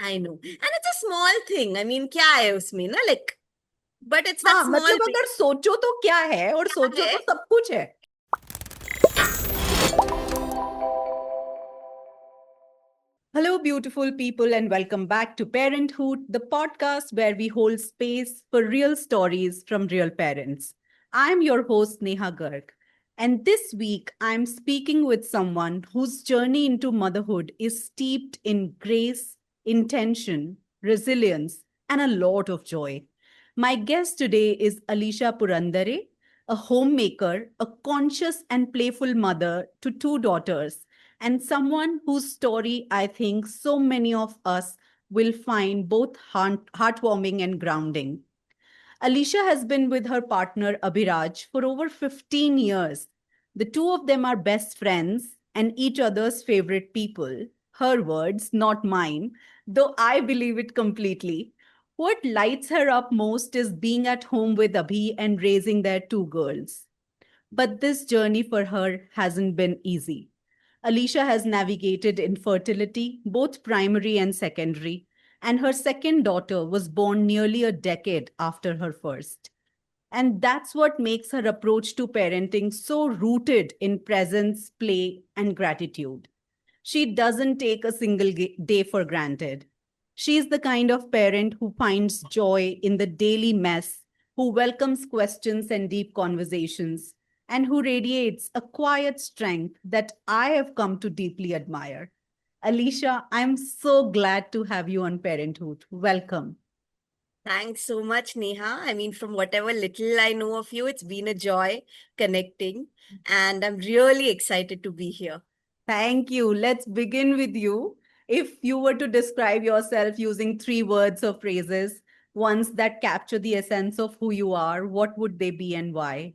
I know. And it's a small thing. I mean, क्या है उसमें ना, like, but it's that हाँ, small मतलब bit. अगर सोचो तो क्या है, और क्या सोचो है? तो सब कुछ है। Hello, beautiful people, and welcome back to Parenthood, the podcast where we hold space for real stories from real parents. I'm your host, Neha Garg, and this week I'm speaking with someone whose journey into motherhood is steeped in grace, intention, resilience, and a lot of joy. My guest today is Alicia Purandare, a homemaker, a conscious and playful mother to two daughters, and someone whose story I think so many of us will find both heartwarming and grounding. Alicia has been with her partner Abhiraj for over 15 years. The two of them are best friends and each other's favorite people. Her words, not mine, though I believe it completely. What lights her up most is being at home with Abhi and raising their two girls. But this journey for her hasn't been easy. Alicia has navigated infertility, both primary and secondary, and her second daughter was born nearly a decade after her first. And that's what makes her approach to parenting so rooted in presence, play, and gratitude. She doesn't take a single day for granted. She's the kind of parent who finds joy in the daily mess, who welcomes questions and deep conversations, and who radiates a quiet strength that I have come to deeply admire. Alicia, I'm so glad to have you on Parenthood. Welcome. Thanks so much, Neha. I mean, from whatever little I know of you, it's been a joy connecting, and I'm really excited to be here. Thank you. Let's begin with you. If you were to describe yourself using three words or phrases, ones that capture the essence of who you are, what would they be and why?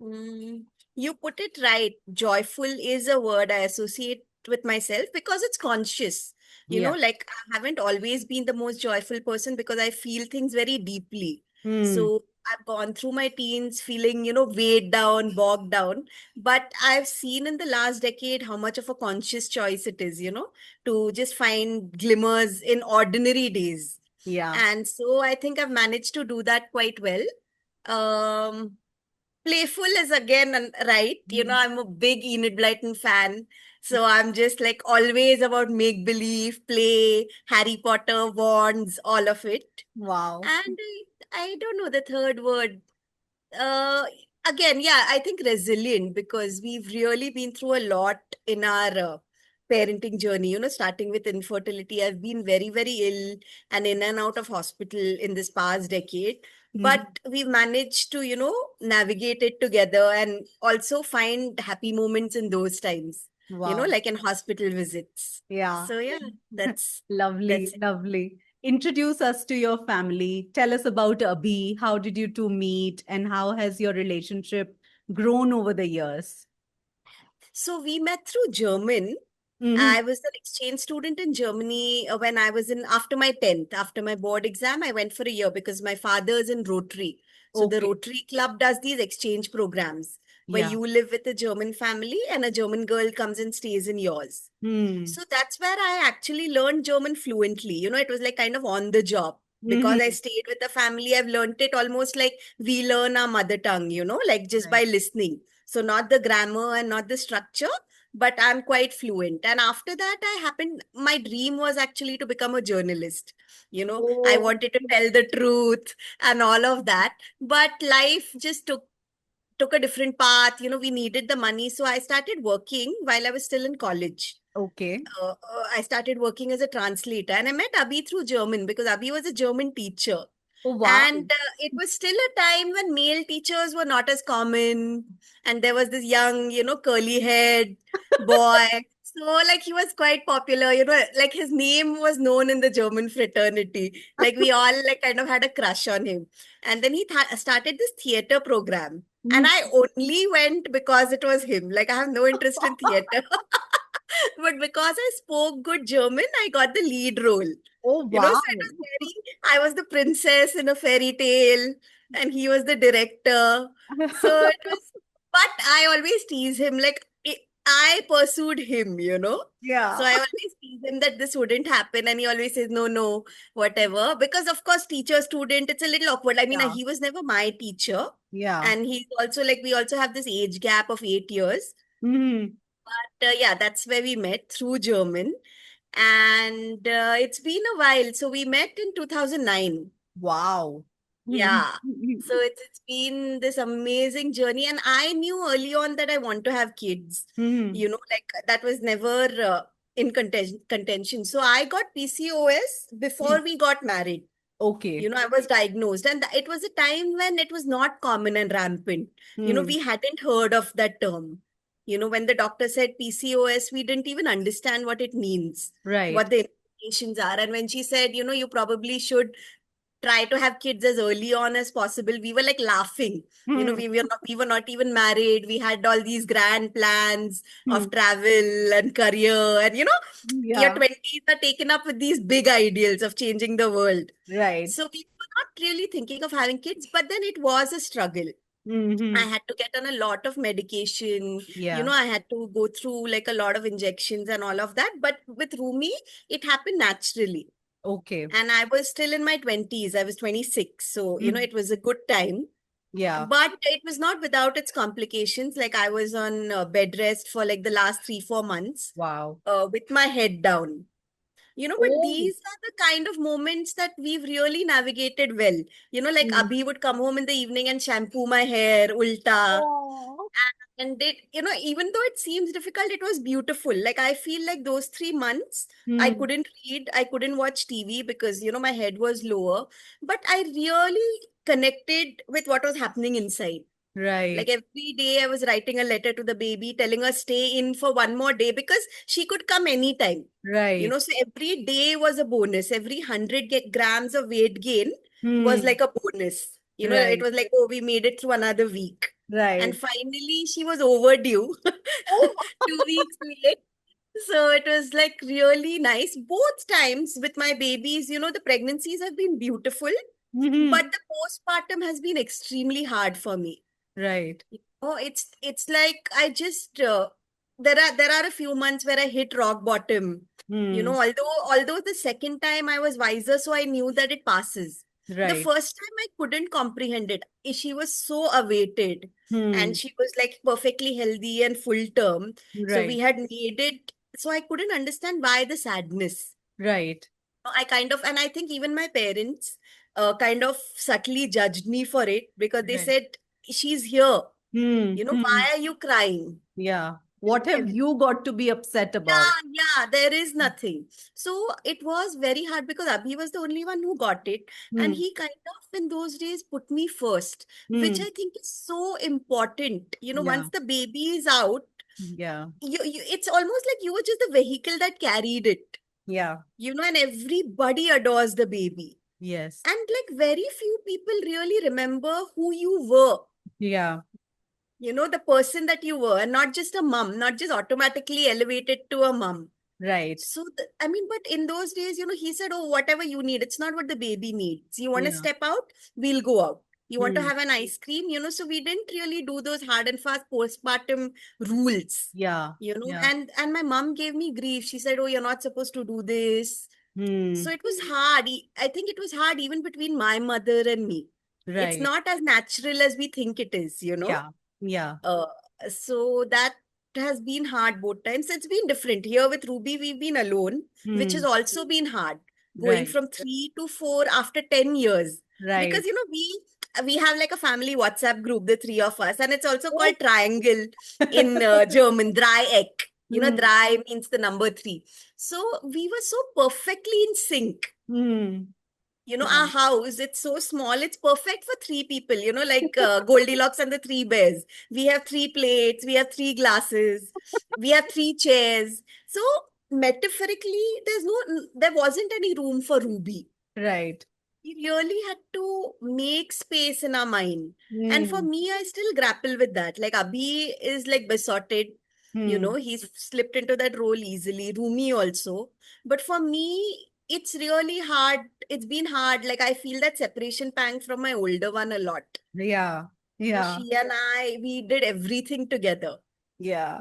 Mm, you put it right. Joyful is a word I associate with myself because it's conscious. Yeah. Like I haven't always been the most joyful person because I feel things very deeply. Hmm. So I've gone through my teens feeling, weighed down, bogged down. But I've seen in the last decade how much of a conscious choice it is, to just find glimmers in ordinary days. Yeah. And so I think I've managed to do that quite well. Um, Playful is again right. I'm a big Enid Blyton fan. So I'm just like always about make believe, play, Harry Potter, wands, all of it. Wow. And I don't know the third word. Uh, Again, yeah, I think resilient because we've really been through a lot in our parenting journey. Starting with infertility, I've been very, very ill and in and out of hospital in this past decade. Mhm. But we've managed to, navigate it together and also find happy moments in those times, Wow. like in hospital visits. Yeah. So yeah, that's Lovely, it. lovely. Introduce us to your family. Tell us about Abhi. How did you two meet and how has your relationship grown over the years? So we met through German. Mhm. I was an exchange student in Germany when I was in after my 10th, after my board exam. I went for a year because my father is in Rotary. So the Okay. Rotary Club does these exchange programs where Yeah. you live with a German family and a German girl comes and stays in yours. Hmm. So that's where I actually learned German fluently. It was like kind of on the job. Because I Mhm. stayed with the family, I've learned it almost like we learn our mother tongue, like just by Right. listening. So not the grammar and not the structure, but I'm quite fluent. And after that, my dream was actually to become a journalist. I Oh. wanted to tell the truth and all of that. But life just took a different path. We needed the money. So I started working while I was still in college. Okay. I started working as a translator and I met Abhi through German because Abhi was a German teacher. Oh, wow. And it was still a time when male teachers were not as common. And there was this young, curly haired boy. So, like, he was quite popular, like his name was known in the German fraternity. Like, we all, like, kind of had a crush on him. And then he started this theater program. And Mhm. I only went because it was him. Like, I have no interest in theater. But because I spoke good German, I got the lead role. Oh, So wow. it was I was the princess in a fairy tale, and he was the director. So it was, but I always tease him like, I pursued him, you know. So Yeah. I always tease him that this wouldn't happen, and he always says, no, no, whatever. Because, of course, teacher student, it's a little awkward. I mean, Yeah. he was never my teacher. Yeah. And he's also like, we also have this age gap of 8 years. Hmm. But yeah, that's where we met through German. And it's been a while. So we met in 2009. Wow. Yeah. So it's been this amazing journey. And I knew early on that I want to have kids. Hmm. Like that was never in contention. So I got PCOS before we got married. Okay. I was diagnosed, and it was a time when it was not common and rampant. Hmm. We hadn't heard of that term. When the doctor said PCOS, we didn't even understand what it means, Right. what the implications are. And when she said, you probably should try to have kids as early on as possible, we were like laughing. Hmm. We were not even married. We had all these grand plans Hmm. of travel and career, and your Yeah. 20s are taken up with these big ideals of changing the world. Right. So we were not really thinking of having kids, but then it was a struggle. I Hmm. had to get on a lot of medication. Yeah. I had to go through like a lot of injections and all of that. But with Rumi, it happened naturally. Okay. And I was still in my 20s. I was 26. So, Hmm. it was a good time. Yeah. But it was not without its complications. Like I was on bed rest for like the last 3, 4 months Wow. with my head down. But Oh. these are the kind of moments that we've really navigated well. Like Hmm. Abhi would come home in the evening and shampoo my hair, ulta. Oh. And even though it seems difficult, it was beautiful. Like I feel like those 3 months, I Hmm. couldn't read, I couldn't watch TV because, my head was lower. But I really connected with what was happening inside. Like Right. every day, I was writing a letter to the baby, telling her stay in for one more day because she could come anytime. Right. So every day was a bonus. Every 100 grams of weight gain was Hmm. like a bonus. It Right. was like, oh, we made it through another week. And Right. finally, she was overdue Oh. 2 weeks late. So it was like really nice. Both times with my babies, the pregnancies have been beautiful, but Hmm. the postpartum has been extremely hard for me. Right. Oh, it's like I just there are a few months where I hit rock bottom. Hmm. Although the second time I was wiser, so I knew that it passes. The Right. first time I couldn't comprehend it. She was so awaited, and Hmm. she was like perfectly healthy and full term. So we Right. had made it. So I couldn't understand why the sadness. Right. And I think even my parents kind of subtly judged me for it because they Right. said, she's here. Hmm. Hmm. Why are you crying? Yeah. What have you got to be upset about? Yeah, there is nothing. So it was very hard because Abhi was the only one who got it. And Hmm. he kind of in those days put me first, which Hmm. I think is so important. Yeah. Once the baby is out, Yeah. it's almost like you were just the vehicle that carried it. Yeah. And everybody adores the baby. Yes. And like very few people really remember who you were, Yeah. the person that you were, and not just a mom, not just automatically elevated to a mom. Right. So, I mean, but in those days, he said, oh, whatever you need, it's not what the baby needs. You want to Yeah. step out? We'll go out. You want to Hmm. have an ice cream? So we didn't really do those hard and fast postpartum rules, Yeah. Yeah. and my mom gave me grief. She said, oh, you're not supposed to do this. So Hmm. it was hard. I think it was hard even between my mother and me. It's Right. not as natural as we think it is. Yeah. Yeah. Uh, so that has been hard both times. It's been different. Here with Ruby, we've been alone, which has Hmm. also been hard. Going Right. from 3 to 4 after 10 years. Because Right. we have like a family WhatsApp group, the three of us, and it's also Oh. called Triangle in German, Dreieck. Hmm. Drei means the number three. So we were so perfectly in sync. Hmm. Our Yeah. house, it's so small, it's perfect for three people, like Goldilocks and the Three Bears. We have three plates, we have three glasses, we have three chairs. So metaphorically, there wasn't any room for Ruby. Right. We really had to make space in our mind. And for Hmm. me, I still grapple with that. Like Abhi is like besotted, Hmm. he's slipped into that role easily. Rumi also. But for me, it's really hard. It's been hard. Like I feel that separation pang from my older one a lot. Yeah. Yeah. She and I, we did everything together. Yeah.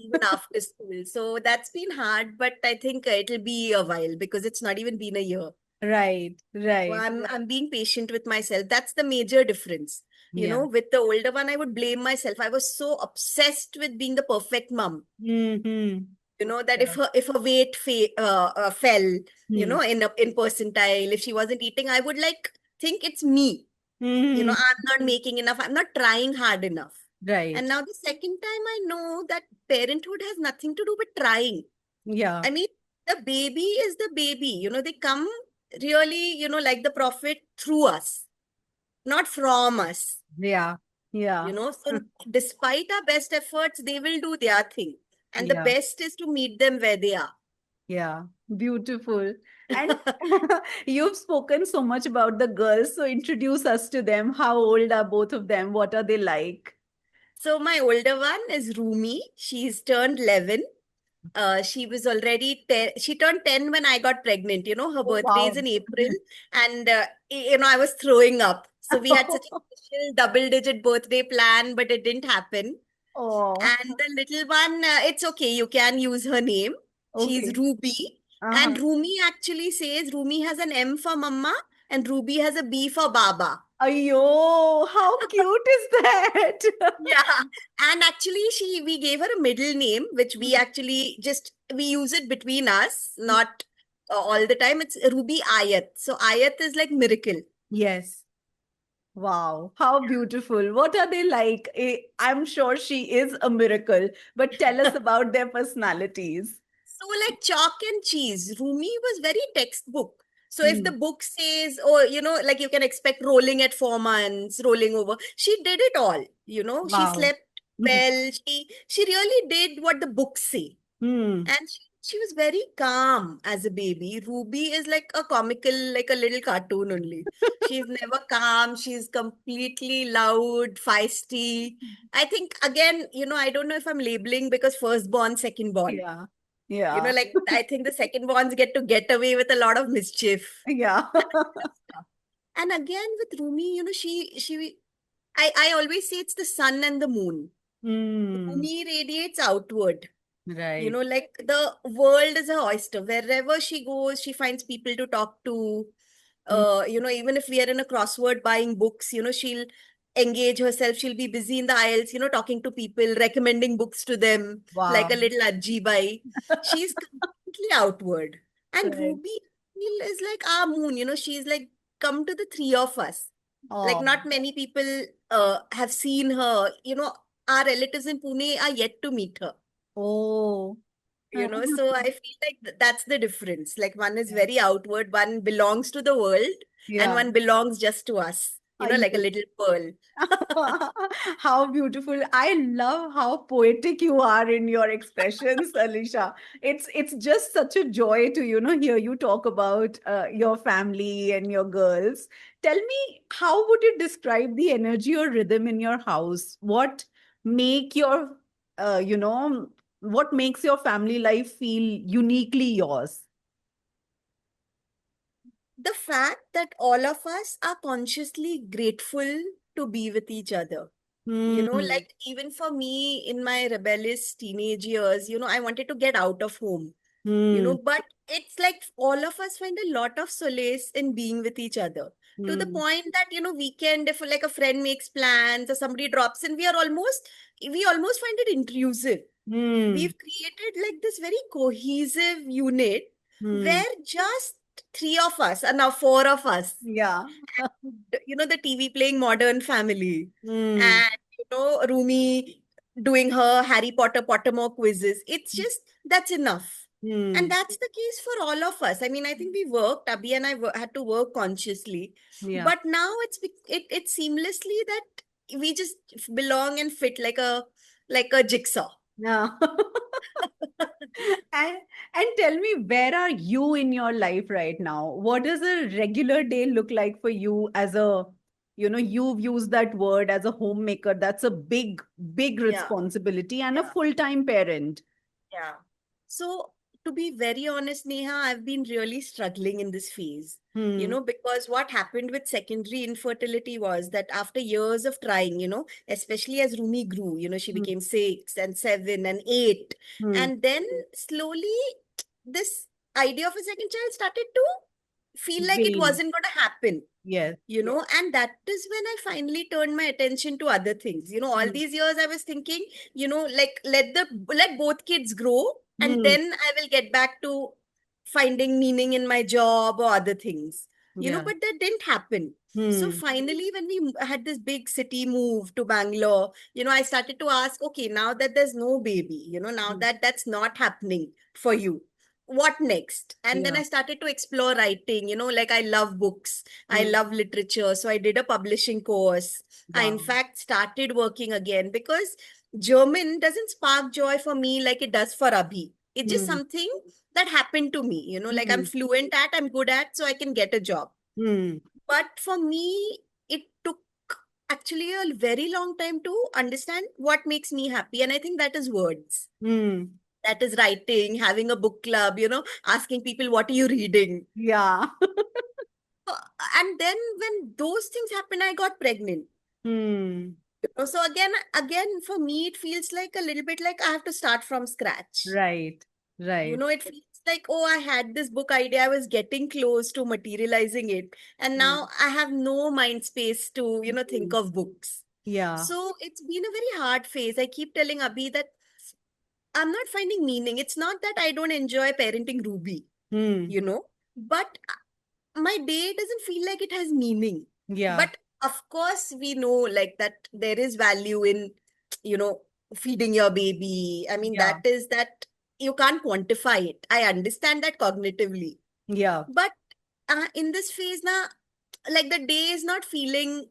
even after school. So that's been hard, but I think it'll be a while because it's not even been a year. Right, So right. I'm being patient with myself. That's the major difference. Yeah. With the older one, I would blame myself. I was so obsessed with being the perfect mom. Mm-hmm. That Yeah. if her weight fell, Hmm. in percentile, if she wasn't eating, I would like think it's me. Hmm. I'm not making enough. I'm not trying hard enough. And Right. now the second time I know that parenthood has nothing to do with trying. Yeah. I mean, the baby is the baby. They come really, like the prophet through us, not from us. Yeah. Yeah. So despite our best efforts, they will do their thing. And the Yeah. best is to meet them where they are. Yeah. Beautiful. And you've spoken so much about the girls, so introduce us to them. How old are both of them? What are they like? So my older one is Rumi. She's turned 11. She was already 10. She turned 10 when I got pregnant. Her Oh, birthday is wow. in April. And, I was throwing up. So we had such a special double-digit birthday plan, but it didn't happen. Oh, And the little one, it's okay. You can use her name. She's okay. Ruby. Uh-huh. And Rumi actually says Rumi has an M for Mama and Ruby has a B for Baba. Ayo, how cute is that? Yeah. And actually we gave her a middle name, which we use it between us, not all the time. It's Ruby Ayat. So Ayat is like miracle. Yes. Wow, how beautiful. What are they like? I'm sure she is a miracle, but tell us about their personalities. So, like chalk and cheese, Rumi was very textbook. So, if the Hmm. book says, oh, like you can expect rolling at 4 months, rolling over, she did it all. She Wow. slept well. She really did what the books say. Hmm. And she was very calm as a baby. Ruby is like a comical, like a little cartoon only. She's never calm. She's completely loud, feisty. I think, again, I don't know if I'm labeling because firstborn, secondborn. Yeah. Yeah. Like I think the second ones get away with a lot of mischief. Yeah. And again with Rumi, I always say it's the sun and the moon. Hmm. Rumi radiates outward. Right. Like the world is a oyster. Wherever she goes, she finds people to talk to. Hmm. Even if we are in a crossword buying books, she'll engage herself. She'll be busy in the aisles, talking to people, recommending books to them, like a Wow. little Ajji Bai. She's completely outward. And Right. Ruby is like our moon, she's like come to the three of us. Like Oh. not many people have seen her. Our relatives in Pune are yet to meet her. Oh. So I feel like that's the difference. Like one is Yeah. very outward, one belongs to the world, and Yeah. one belongs just to us, like a Ayo. little pearl. How beautiful. I love how poetic you are in your expressions, Alicia. It's just such a joy to, hear you talk about your family and your girls. Tell me, how would you describe the energy or rhythm in your house? Make your uh, you know, what makes your family life feel uniquely yours? The fact that all of us are consciously grateful to be with each other. Hmm. Like even for me in my rebellious teenage years, I wanted to get out of home. Hmm. But it's like all of us find a lot of solace in being with each other to the Hmm. point that, weekend, if like a friend makes plans or somebody drops in, we almost find it intrusive. Hmm. We've created like this very cohesive unit Hmm. where just three of us are now four of us. Yeah. The TV playing Modern Family Hmm. and, Rumi doing her Harry Potter Pottermore quizzes. It's just that's enough. And Hmm. that's the case for all of us. I mean, I think we worked, Abhi and I had to work consciously. Yeah. But now it's seamlessly that we just belong and fit like a jigsaw. Yeah. And and tell me, where are you in your life right now? What does a regular day look like for you as you've used that word as a homemaker. That's a big, big Yeah. responsibility and a Yeah. full-time parent. Yeah. So to be very honest, Neha, I've been really struggling in this phase. Hmm. Because what happened with secondary infertility was that after years of trying, especially as Rumi grew, she Hmm. became 6 and 7 and 8. Hmm. And then slowly this idea of a second child started to feel like it Vain. wasn't going to happen. Yes. And that is when I finally turned my attention to other things. All Hmm. these years I was thinking, like let both kids grow, and Hmm. then I will get back to finding meaning in my job or other things. Yeah. But that didn't happen. So Hmm. finally, when we had this big city move to Bangalore, I started to ask, okay, now that there's no baby, now Hmm. that that's not happening for you, what next? And then Yeah. I started to explore writing, like I love books. I Hmm. love literature. So I did a publishing course. I, in Wow. fact, started working again because German doesn't spark joy for me like it does for Abhi. It's just Hmm. something that happened to me, like I'm Hmm. fluent at, I'm good at, so I can get a job. Hmm. But for me, it took actually a very long time to understand what makes me happy. And I think that is words. Hmm. That is writing, having a book club, asking people, what are you reading? Yeah. Uh, And then when those things happen, I got pregnant. Hmm. So again, for me, it feels like a little bit like I have to start from scratch. Right. Right. It feels like, oh, I had this book idea, I was getting close to materializing it, and Yeah. now I have no mind space to, think Hmm. of books. Yeah. So it's been a very hard phase. I keep telling Abhi that I'm not finding meaning. It's not that I don't enjoy parenting Ruby, Hmm. but my day doesn't feel like it has meaning. Yeah. But of course, we know like that there is value in, you know, feeding your baby. I mean, Yeah. that you can't quantify it. I understand that cognitively. Yeah. But in this phase now, like the day is not feeling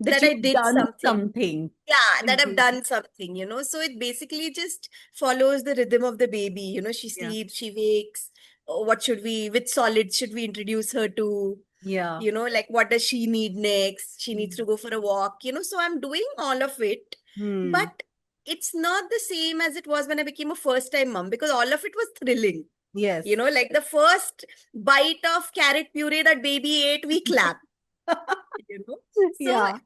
That that I you've did done something. something. Yeah, that I've Mhm. done something, So it basically just follows the rhythm of the baby. She Yeah. sleeps, she wakes. Oh, which solids should we introduce her to? Yeah. Like what does she need next? She needs to Hmm. go for a walk, So I'm doing all of it, Hmm. but it's not the same as it was when I became a first time mom because all of it was thrilling. Yes. Like the first bite of carrot puree that baby ate, we clap, So Yeah.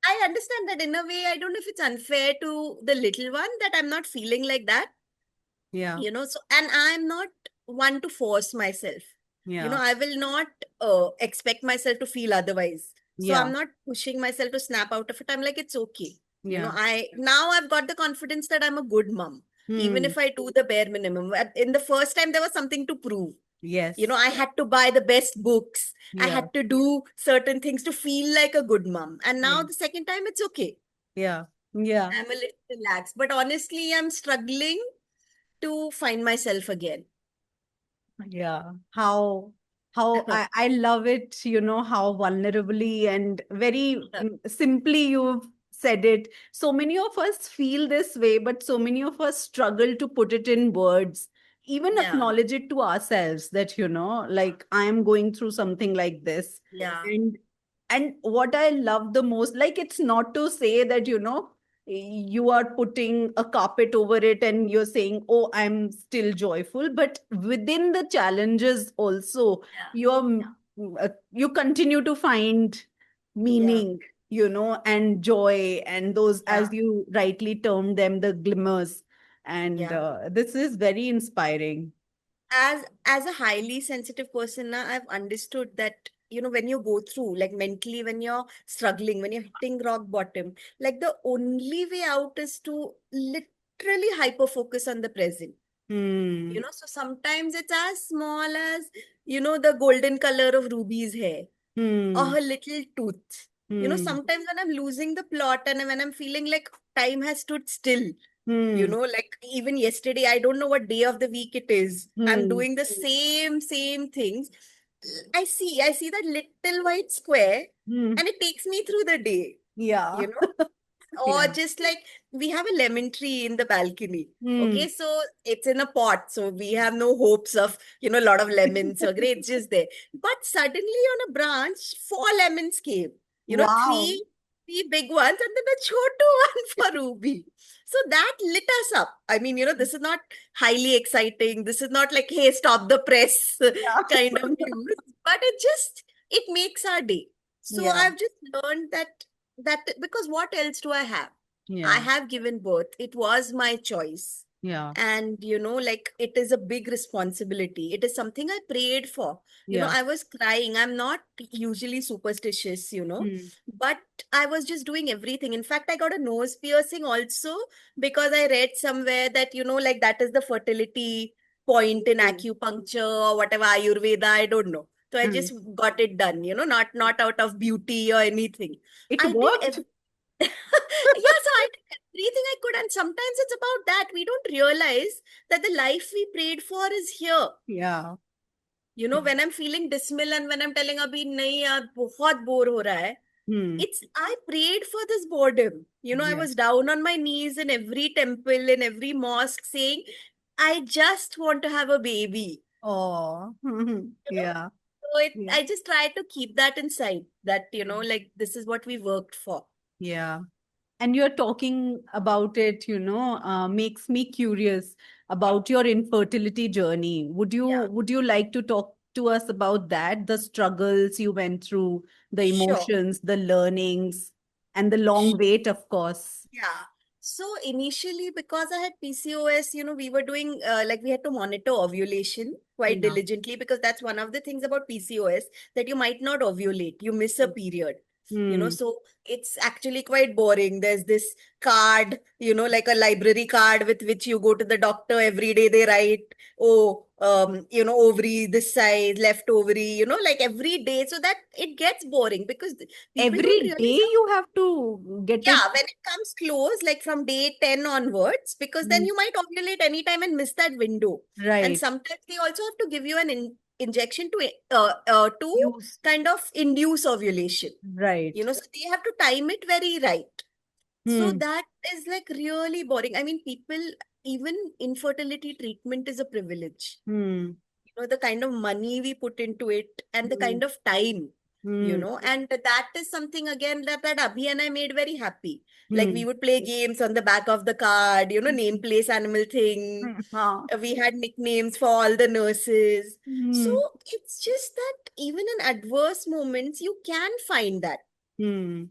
I understand that in a way, I don't know if it's unfair to the little one that I'm not feeling like that, Yeah. so, and I'm not one to force myself. Yeah. I will not expect myself to feel otherwise. So Yeah. I'm not pushing myself to snap out of it. I'm like, it's okay. Yeah. Now I've got the confidence that I'm a good mom, even Hmm. if I do the bare minimum. In the first time, there was something to prove. Yes. I had to buy the best books. I Yeah. had to do certain things to feel like a good mom. And now Yeah. the second time, it's okay. Yeah. Yeah. I'm a little relaxed. But honestly, I'm struggling to find myself again. Yeah. How I love it, how vulnerably and very simply you've said it. So many of us feel this way, but so many of us struggle to put it in words, even Yeah, acknowledge it to ourselves that, like I am going through something like this. yeah, And what I love the most, like it's not to say that, you are putting a carpet over it and you're saying, oh, I'm still joyful, but within the challenges also, yeah, you continue to find yeah, meaning, and joy, and those, yeah, as you rightly termed them, the glimmers. And yeah. this is very inspiring. As a highly sensitive person now, I've understood that, when you go through, like mentally, when you're struggling, when you're hitting rock bottom, like the only way out is to literally hyper focus on the present. Hmm. So sometimes it's as small as, the golden color of Ruby's hair or Hmm. her little tooth. Hmm. Sometimes when I'm losing the plot and when I'm feeling like time has stood still, Hmm. like even yesterday, I don't know what day of the week it is. I'm Hmm. doing the same things. I see that little white square Hmm. and it takes me through the day, Yeah. you know, or Yeah. just like we have a lemon tree in the balcony. Hmm. Okay, so it's in a pot, so we have no hopes of, a lot of lemons or great, it's just there. But suddenly on a branch, 4 lemons came. Wow. Three. three big ones and then a chotu one for Ruby. So that lit us up. I mean, this is not highly exciting. This is not like, hey, stop the press Yeah. kind of news, but it makes our day. So Yeah. I've just learned that because what else do I have? I Yeah. have given birth. It was my choice. Yeah. And, like it is a big responsibility. It is something I prayed for. Yeah. I was crying. I'm not usually superstitious, Hmm. but I was just doing everything. In fact, I got a nose piercing also because I read somewhere that, like that is the fertility point in Hmm. acupuncture or whatever, Ayurveda, I don't know. So I Hmm. just got it done, not out of beauty or anything. It I did worked. yeah, so I did everything I could. And sometimes it's about that. We don't realize that the life we prayed for is here. Yeah. When I'm feeling dismal and when I'm telling abhi nahi yaar bahut bore ho raha hai, Hmm. I prayed for this boredom. I Yeah. was down on my knees in every temple, in every mosque saying, I just want to have a baby. Oh. You know? Yeah. So Yeah. I just try to keep that inside that, like this is what we worked for. Yeah. And you're talking about it, makes me curious about your infertility journey. Yeah, Would you like to talk to us about that, the struggles you went through, the sure. emotions, the learnings, and the long wait, of course? Yeah. So initially, because I had PCOS, we were doing like we had to monitor ovulation quite Yeah. diligently because that's one of the things about PCOS that you might not ovulate, you miss a period. Hmm. So it's actually quite boring. There's this card, like a library card with which you go to the doctor every day. They write, oh, ovary this size, left ovary, like every day. So that it gets boring because people don't Every day realize how you have to get it yeah, when it comes close, like from day 10 onwards, because then mm, you might ovulate anytime and miss that window. And right. sometimes they also have to give you an injection to Use kind of induce ovulation. right. So they have to time it very right. So Hmm. that is like really boring. I mean, even infertility treatment is a privilege. Hmm. The kind of money we put into it and the Hmm. kind of time, Hmm. and that is something again that Abhi and I made very happy. Like we Hmm. would play games on the back of the card, name, place, animal, thing. Hmm. Ah. We had nicknames for all the nurses. So Hmm. it's just that even in adverse moments, you can find that. Hmm.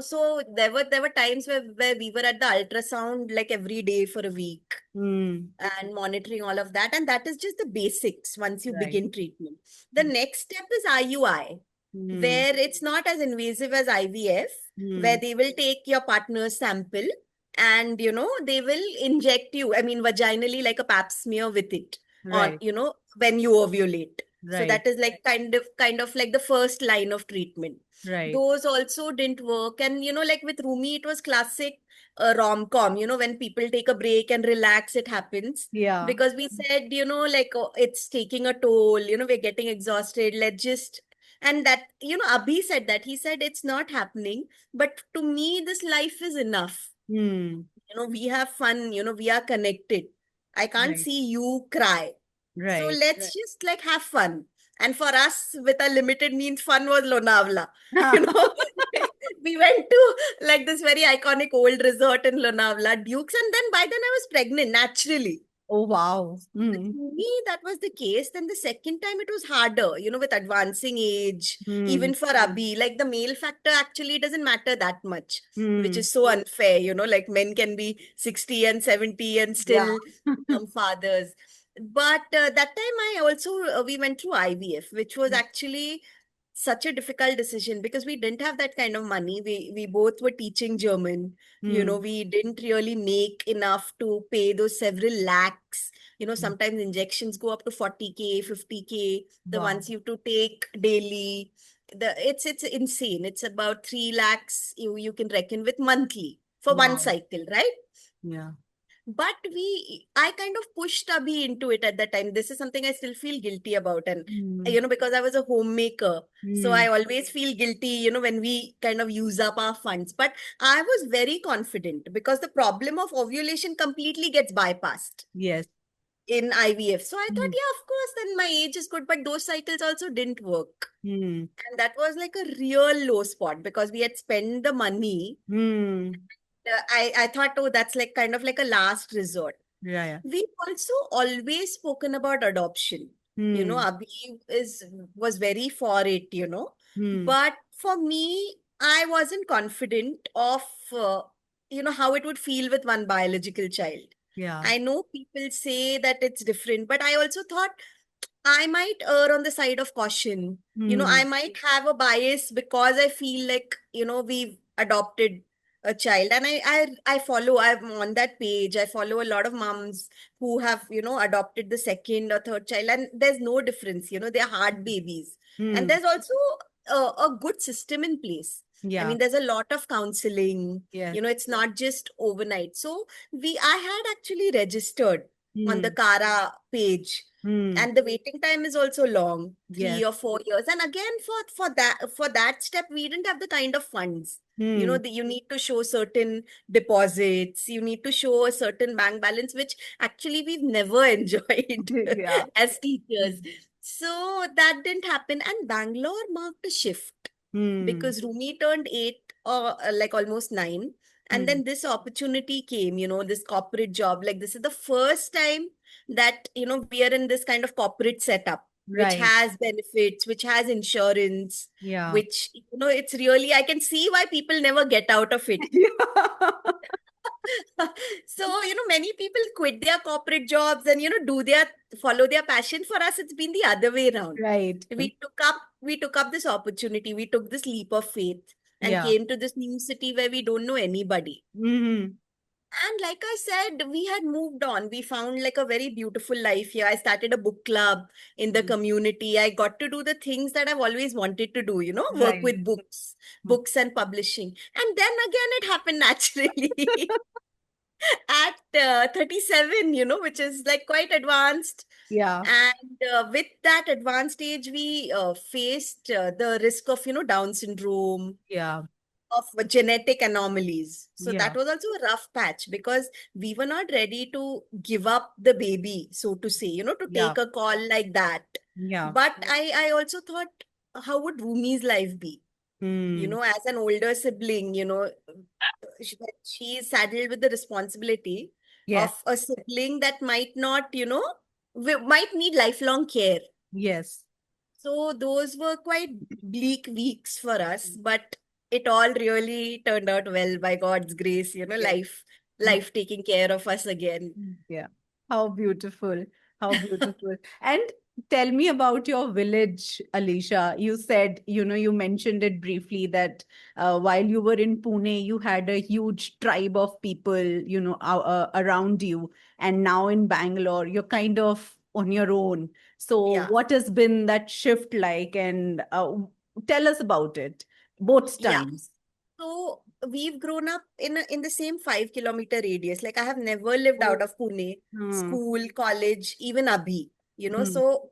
So there were times where we were at the ultrasound like every day for a week Hmm. and monitoring all of that. And that is just the basics once you Right. begin treatment. The next step is IUI, Hmm. where it's not as invasive as IVF, where Hmm. they will take your partner's sample and, they will inject you, I mean, vaginally like a pap smear with it on, Right. when you ovulate. So Right. that is like kind of like the first line of treatment. Right. Those also didn't work. And, like with Rumi, it was classic rom-com, when people take a break and relax, it happens. Yeah. Because we said, like, oh, it's taking a toll, we're getting exhausted. Let's just, and that, Abhi said that. He said, it's not happening. But to me, this life is enough. Hmm. We have fun, we are connected. I can't Right. see you cry. So Right. let's just like have fun. And for us, with our limited means, fun was Lonavala. You know, we went to like this very iconic old resort in Lonavala, Dukes, and then by then I was pregnant naturally. Oh, wow. With Hmm. me, that was the case. Then the second time it was harder, with advancing age, Hmm. even for Abhi. Like the male factor actually doesn't matter that much, which Hmm. is so unfair, like men can be 60 and 70 and Yeah. still become fathers. But that time I also, we went through IVF, which was actually such a difficult decision because we didn't have that kind of money. We both were teaching German. Hmm. We didn't really make enough to pay those several lakhs. Sometimes injections go up to 40K, 50K, the Wow. ones you have to take daily. It's insane. It's about 3 lakhs you can reckon with monthly for one Wow. cycle, right? Yeah. But I kind of pushed Abhi into it at that time. This is something I still feel guilty about. And, Hmm. because I was a homemaker. So I Hmm. always feel guilty, when we kind of use up our funds. But I was very confident because the problem of ovulation completely gets bypassed. Yes. in IVF. So I thought, Mm. yeah, of course, then my age is good. But those cycles also didn't work. Mm. And that was like a real low spot because we had spent the money. Mm. I thought, oh, that's like kind of like a last resort. Yeah, yeah. We've also always spoken about adoption. Mm. Abhi was very for it, Mm. But for me, I wasn't confident of how it would feel with one biological child. Yeah. I know people say that it's different, but I also thought I might err on the side of caution. I Mm. might have a bias because I feel like, we've adopted a child. And I'm on that page. I follow a lot of moms who have, adopted the second or third child, and there's no difference. They're hard babies. And Mm. there's also a good system in place. I Yeah. mean, there's a lot of counseling, Yes. it's not just overnight. So I had actually registered on the Mm. Kara page, Mm. and the waiting time is also long, Yes. 3 or 4 years. And again, for that step, we didn't have the kind of funds. Mm. You need to show certain deposits, you need to show a certain bank balance, which actually we've never enjoyed Yeah. as teachers. Mm. So that didn't happen, and Bangalore marked a shift Mm. because Rumi turned 8 or like almost 9. And Mm. then this opportunity came, this corporate job. Like, this is the first time that, we are in this kind of corporate setup, which Right. has benefits, which has insurance, Yeah. which, it's really, I can see why people never get out of it. Yeah. So, many people quit their corporate jobs and, follow their passion. For us, it's been the other way around. Right. We took up this opportunity. We took this leap of faith and Yeah. came to this new city where we don't know anybody. Mm. And like I said, we had moved on. We found like a very beautiful life here. I started a book club in the community. I got to do the things that I've always wanted to do, work Right. with books and publishing. And then again, it happened naturally at 37, which is like quite advanced. Yeah. And with that advanced age, we faced the risk of, Down syndrome, Yeah. of genetic anomalies. So Yeah. that was also a rough patch because we were not ready to give up the baby, so to say, to Yeah. take a call like that. Yeah. But I also thought, how would Rumi's life be? Mm. As an older sibling, she's saddled with the responsibility Yes. of a sibling that might not, might need lifelong care. Yes. So those were quite bleak weeks for us, but it all really turned out well by God's grace, Yes. life taking care of us again. Yeah. How beautiful. How beautiful. And tell me about your village, Alicia. You said, you mentioned it briefly that while you were in Pune, you had a huge tribe of people, around you. And now in Bangalore, you're kind of on your own. So, Yeah. what has been that shift like? And tell us about it, both Yeah. times. So we've grown up in the same 5 kilometer radius. Like, I have never lived out Oh. of Pune, Hmm. school, college, even Abhi, Hmm. so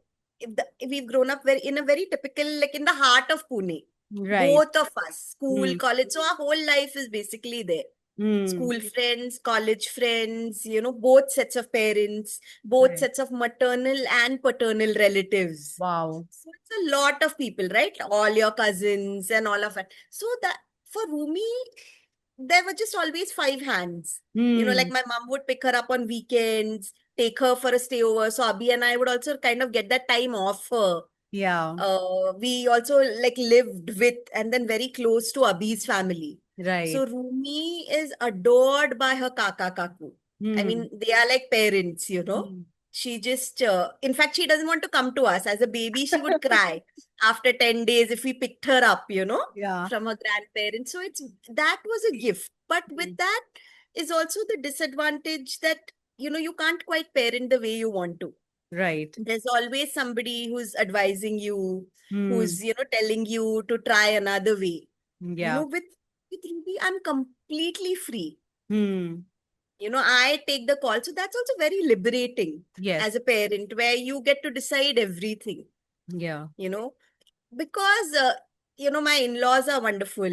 we've grown up in a very typical, like in the heart of Pune, Right. both of us, school, Hmm. college. So our whole life is basically there. Hmm. School friends, college friends, both sets of parents, both Right. sets of maternal and paternal relatives. Wow. So it's a lot of people, right? All your cousins and all of that. So that for Rumi, there were just always five hands. Like Hmm. my mom would pick her up on weekends, take her for a stay over. So Abhi and I would also kind of get that time off her. Yeah. We also like lived with and then very close to Abhi's family. Right. So Rumi is adored by her kaka kaku. I Hmm. mean, they are like parents, Hmm. She just, in fact, she doesn't want to come to us. As a baby, she would cry after 10 days if we picked her up, Yeah. from her grandparents. So that was a gift. But with Hmm. that is also the disadvantage that, you can't quite parent the way you want to. Right. There's always somebody who's advising you, Hmm. who's, telling you to try another way. Yeah. With Ruby, I'm completely free. Hmm. I take the call. So that's also very liberating Yes. as a parent, where you get to decide everything, Yeah. you know, because, my in-laws are wonderful.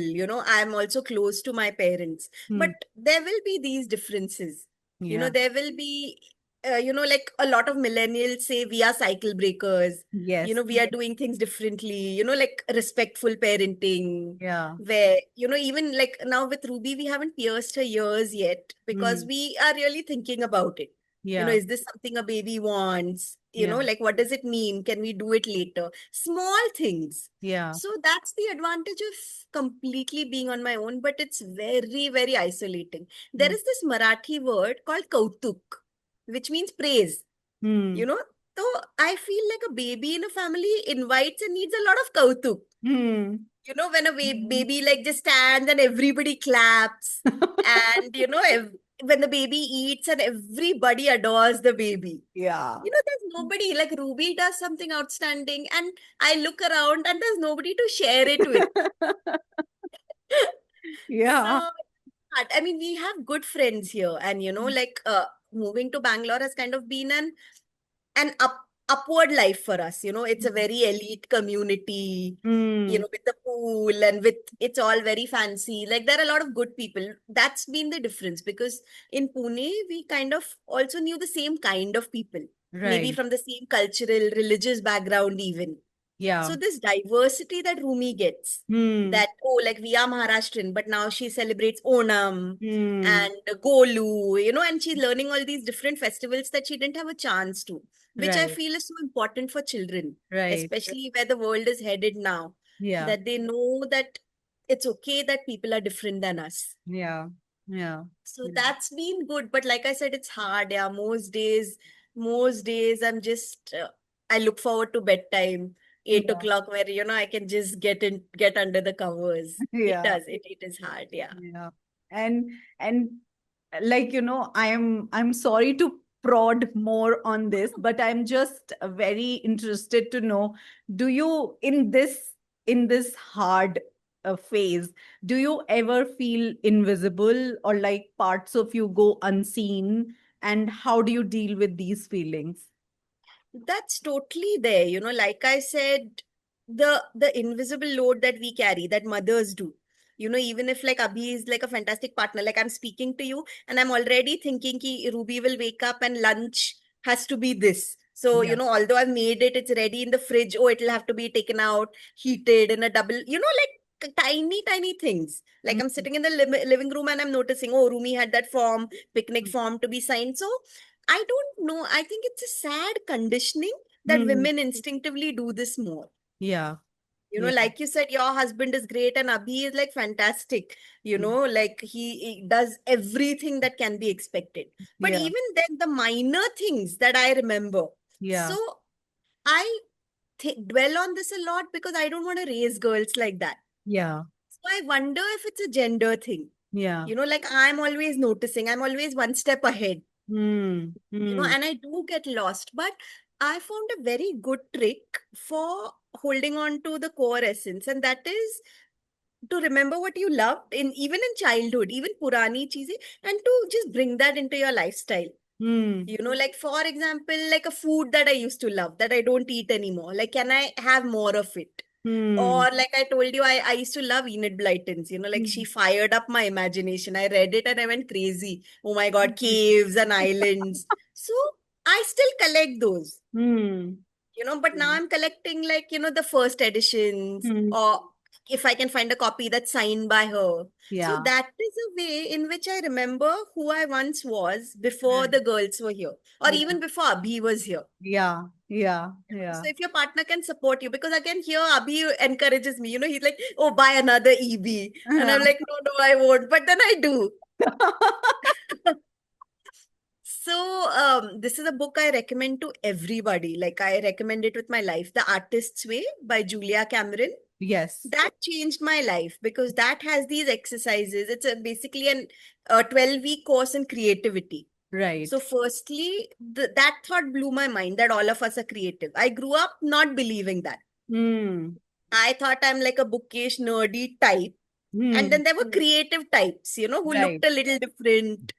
I'm also close to my parents, but Hmm. there will be these differences. Yeah. There will be like a lot of millennials say we are cycle breakers. Yes. We are doing things differently, like respectful parenting, Yeah. where, even like now with Ruby, we haven't pierced her ears yet because Mm. we are really thinking about it. Yeah. Is this something a baby wants? Yeah. Like what does it mean? Can we do it later? Small things. Yeah. So that's the advantage of completely being on my own, but it's very, very isolating. There Mm. is this Marathi word called kautuk, which means praise, you Mm. know. So I feel like a baby in a family invites and needs a lot of kautuk. Mm. When a Mm. baby like just stands and everybody claps, and when the baby eats and everybody adores the baby. Yeah. There's nobody like Ruby does something outstanding, and I look around and there's nobody to share it with. Yeah. So, but, I mean, we have good friends here, and like moving to Bangalore has kind of been an upward life for us. It's a very elite community. Mm. With the pool and with it's all very fancy. Like there are a lot of good people. That's been the difference because in Pune we kind of also knew the same kind of people, maybe Right. from the same cultural, religious background even. Yeah. So this diversity that Rumi gets, Mm. that like we are Maharashtrian, but now she celebrates Onam Mm. and Golu, and she's learning all these different festivals that she didn't have a chance to, which I Right. feel is so important for children, Right. especially where the world is headed now, Yeah. that they know that it's okay that people are different than us. Yeah. Yeah. So Yeah. that's been good, but like I said, it's hard. Yeah, most days I look forward to bedtime, eight Yeah. o'clock, where I can just get under the covers. It Yeah. does. It is hard. Yeah. Yeah. And like, I'm sorry to prod more on this, but I'm just very interested to know, do you in this hard phase, do you ever feel invisible or like parts of you go unseen? And how do you deal with these feelings? That's totally there. Like I said, the invisible load that we carry, that mothers do. Even if like Abhi is like a fantastic partner, like I'm speaking to you and I'm already thinking ki Ruby will wake up and lunch has to be this. So, Yeah. although I've made it, it's ready in the fridge. Oh, it'll have to be taken out, heated in a double, like tiny, tiny things. Like I'm Mm. sitting in the living room and I'm noticing, oh, Rumi had that form, picnic form to be signed. So I don't know. I think it's a sad conditioning that Mm. women instinctively do this more. Yeah. Yeah. Like you said, your husband is great and Abhi is like fantastic. Like he does everything that can be expected. But Yeah. even then, the minor things that I remember. Yeah. So I dwell on this a lot because I don't want to raise girls like that. Yeah. So I wonder if it's a gender thing. Yeah. Like I'm always noticing, I'm always one step ahead. Mm. Mm. And I do get lost. But I found a very good trick for holding on to the core essence, and that is to remember what you loved in even in childhood, even Purani cheese, and to just bring that into your lifestyle. Mm. Like for example, like a food that I used to love that I don't eat anymore. Like, can I have more of it? Mm. Or like I told you, I used to love Enid Blyton's, like she Mm. fired up my imagination. I read it and I went crazy. Oh my God, caves and islands. So I still collect those, Mm. but now I'm collecting like, the first editions, Mm. or if I can find a copy that's signed by her. So Yeah. that is a way in which I remember who I once was before Right. the girls were here, or Yeah. even before Abhi was here. Yeah. Yeah. So Yeah. if your partner can support you, because again here Abhi encourages me, he's like, oh, buy another EB. And I'm like, no, no, I won't. But then I do. So this is a book I recommend to everybody. Like I recommend it with my life. The Artist's Way by Julia Cameron. Yes. That changed my life because that has these exercises. It's basically a 12-week course in creativity. So Right. firstly, that thought blew my mind that all of us are creative. I grew up not believing that. Mm. I thought I'm like a bookish, nerdy type. And Mm. then there were creative types, who Right. looked a little different,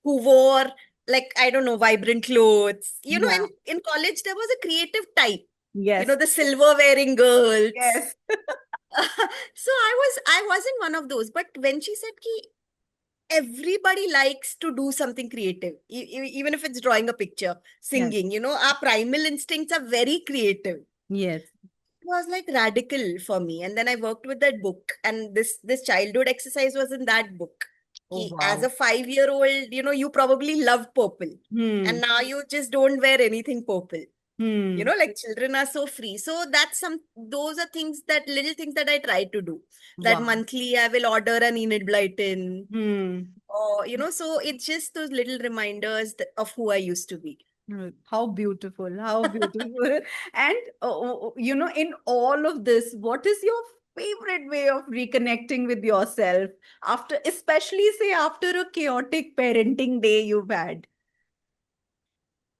who wore like, I don't know, vibrant clothes. Yeah. In college, there was a creative type, Yes. the silver wearing girls. Yes. So I wasn't one of those. But when she said ki everybody likes to do something creative, even if it's drawing a picture, Yes. singing, our primal instincts are very creative. Yes. It was like radical for me. And then I worked with that book, and this childhood exercise was in that book. Oh, As a wow. 5-year-old, you probably love purple, Hmm. and now you just don't wear anything purple. Hmm. Like children are so free. So those are little things that I try to do. That Wow. monthly I will order an Enid Blyton, Hmm. or, so it's just those little reminders of who I used to be. How beautiful, how beautiful. And, in all of this, what is your favorite way of reconnecting with yourself after, especially say after a chaotic parenting day you've had?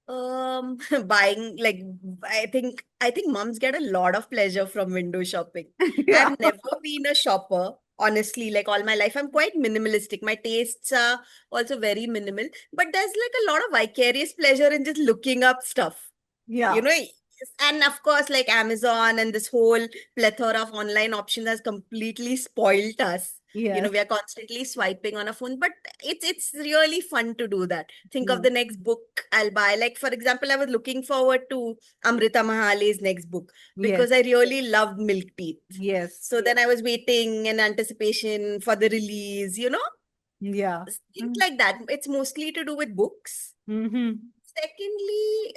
Um, buying, like, I think moms get a lot of pleasure from window shopping. Yeah. I've never been a shopper, honestly, like all my life. I'm quite minimalistic. My tastes are also very minimal, but there's like a lot of vicarious pleasure in just looking up stuff. You Yeah. know, and of course, like Amazon and this whole plethora of online options has completely spoiled us. Yes. We are constantly swiping on a phone, but it's really fun to do that. Think of Mm. the next book I'll buy. Like, for example, I was looking forward to Amrita Mahale's next book Yes. because I really loved Milk Teeth. Yes. So then I was waiting in anticipation for the release, Yeah. things like that. It's mostly to do with books. Mm-hmm. Secondly,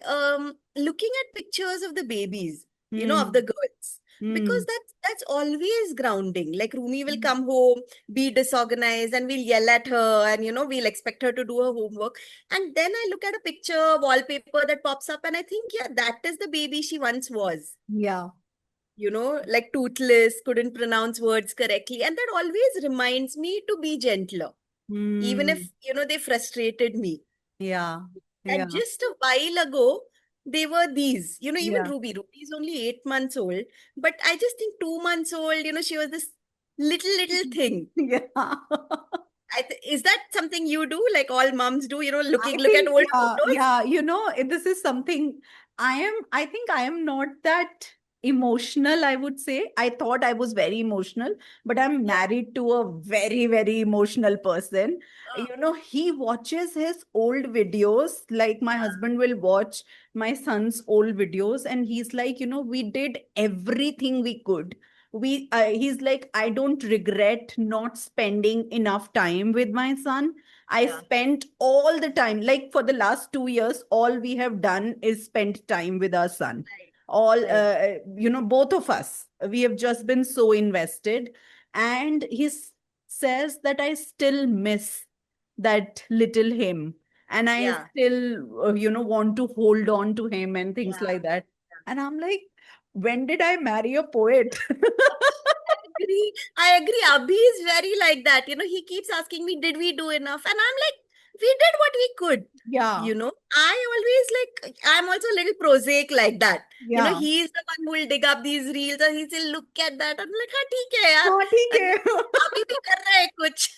looking at pictures of the babies, of Mm. the girls, because Mm. that's always grounding. Like Rumi will come home, be disorganized, and we'll yell at her, and we'll expect her to do her homework. And then I look at a picture, wallpaper that pops up, and I think, yeah, that is the baby she once was. Yeah. Like toothless, couldn't pronounce words correctly, and that always reminds me to be gentler, even Mm. if they frustrated me. Yeah. And Yeah. just a while ago, they were these, even Yeah. Ruby. Ruby is only 8 months old, but I just think 2 months old, she was this little thing. Yeah. Is that something you do? Like all moms do, I look at think, old yeah, photos? yeah, this is something I think I am not that emotional, I would say. I thought I was very emotional, but I'm Yeah. married to a very, very emotional person. Oh, He watches his old videos, like my yeah. husband will watch my son's old videos, and he's like, we did everything we could. He's like, I don't regret not spending enough time with my son. I Yeah. spent all the time, like for the last 2 years, all we have done is spend time with our son. Right. All, Right. both of us, we have just been so invested. And says that I still miss that little him. And I Yeah. still, want to hold on to him and things Yeah. like that. And I'm like, when did I marry a poet? Agree. I agree. Abhi is very like that. He keeps asking me, did we do enough? And I'm like, we did what we could. Yeah, I always I'm also a little prosaic like that. yeah. He's the one who will dig up these reels and he will look at that. I'm like, हाँ ठीक है यार. हाँ, ठीक अभी है. अभी भी कर रहा है कुछ.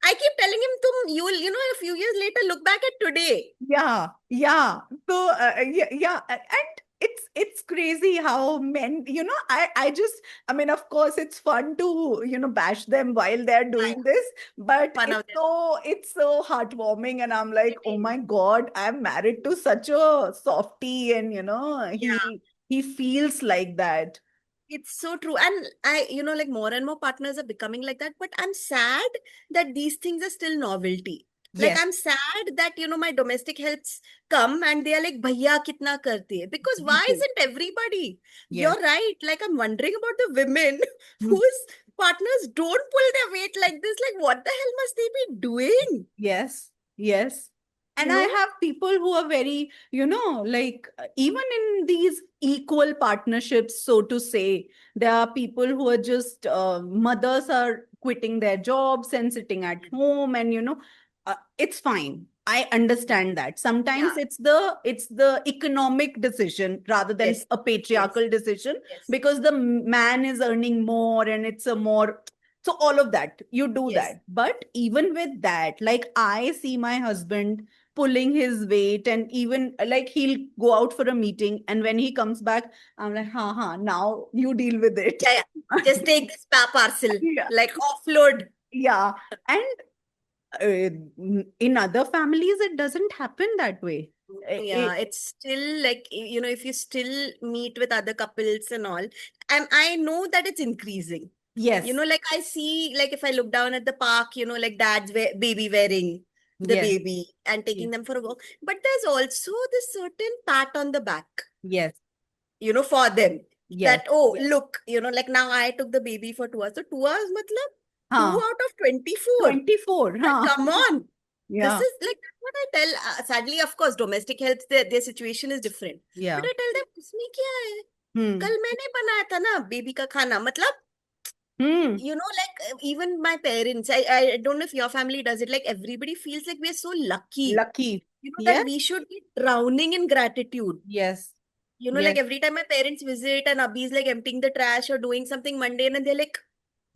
I keep telling him, you will, a few years later, look back at today. Yeah, yeah. So, yeah, yeah, and it's crazy how men, I mean, of course, it's fun to bash them while they're Yeah, doing this, but fun of them. it's so heartwarming, and I'm like, It oh is. my God, I'm married to such a softie, and Yeah. he feels like that. It's so true. And like more and more partners are becoming like that. But I'm sad that these things are still novelty. Like Yes, I'm sad that, my domestic helps come and they are like, Bhaiya kitna karte hai? Because me why too. isn't everybody? Yes. You're right. Like I'm wondering about the women Mm. whose partners don't pull their weight like this. Like what the hell must they be doing? Yes, yes. And You I know? have people who are very, like even in these equal partnerships, so to say, there are people who are just mothers are quitting their jobs and sitting at home, and it's fine. I understand that. Sometimes Yeah. it's the economic decision rather than Yes. a Yes. patriarchal decision, Yes. because the man is earning more and it's a more, so all of that, you do Yes. that. But even with that, like I see my husband pulling his weight, and even like he'll go out for a meeting, and when he comes back, I'm like, now you deal with it. Yeah, yeah. Just take this parcel, Yeah. like offload. Yeah. And In other families, it doesn't happen that way. Yeah, it's still like, if you still meet with other couples and all, and I know that it's increasing. Yes, Like I see, like if I look down at the park, like dad's baby wearing the yes, baby and yes, taking them for a walk. But there's also this certain pat on the back, yes, for them yes. that, oh, look, like now I took the baby for 2 hours. So 2 hours, matlab, 2 Huh. out of 24. 24, But huh? come on. This Yeah, is like what I tell. Sadly, of course, domestic health, their situation is different. But yeah. I tell them, इसमें क्या है? Hmm. कल मैंने बनाया था ना baby का खाना. मतलब, Hmm. like even my parents, I don't know if your family does it. Like everybody feels like we're so lucky, Lucky. that Yes, we should be drowning in gratitude. yes, Like yes. every time my parents visit and Abhi's like emptying the trash or doing something mundane, and they're like,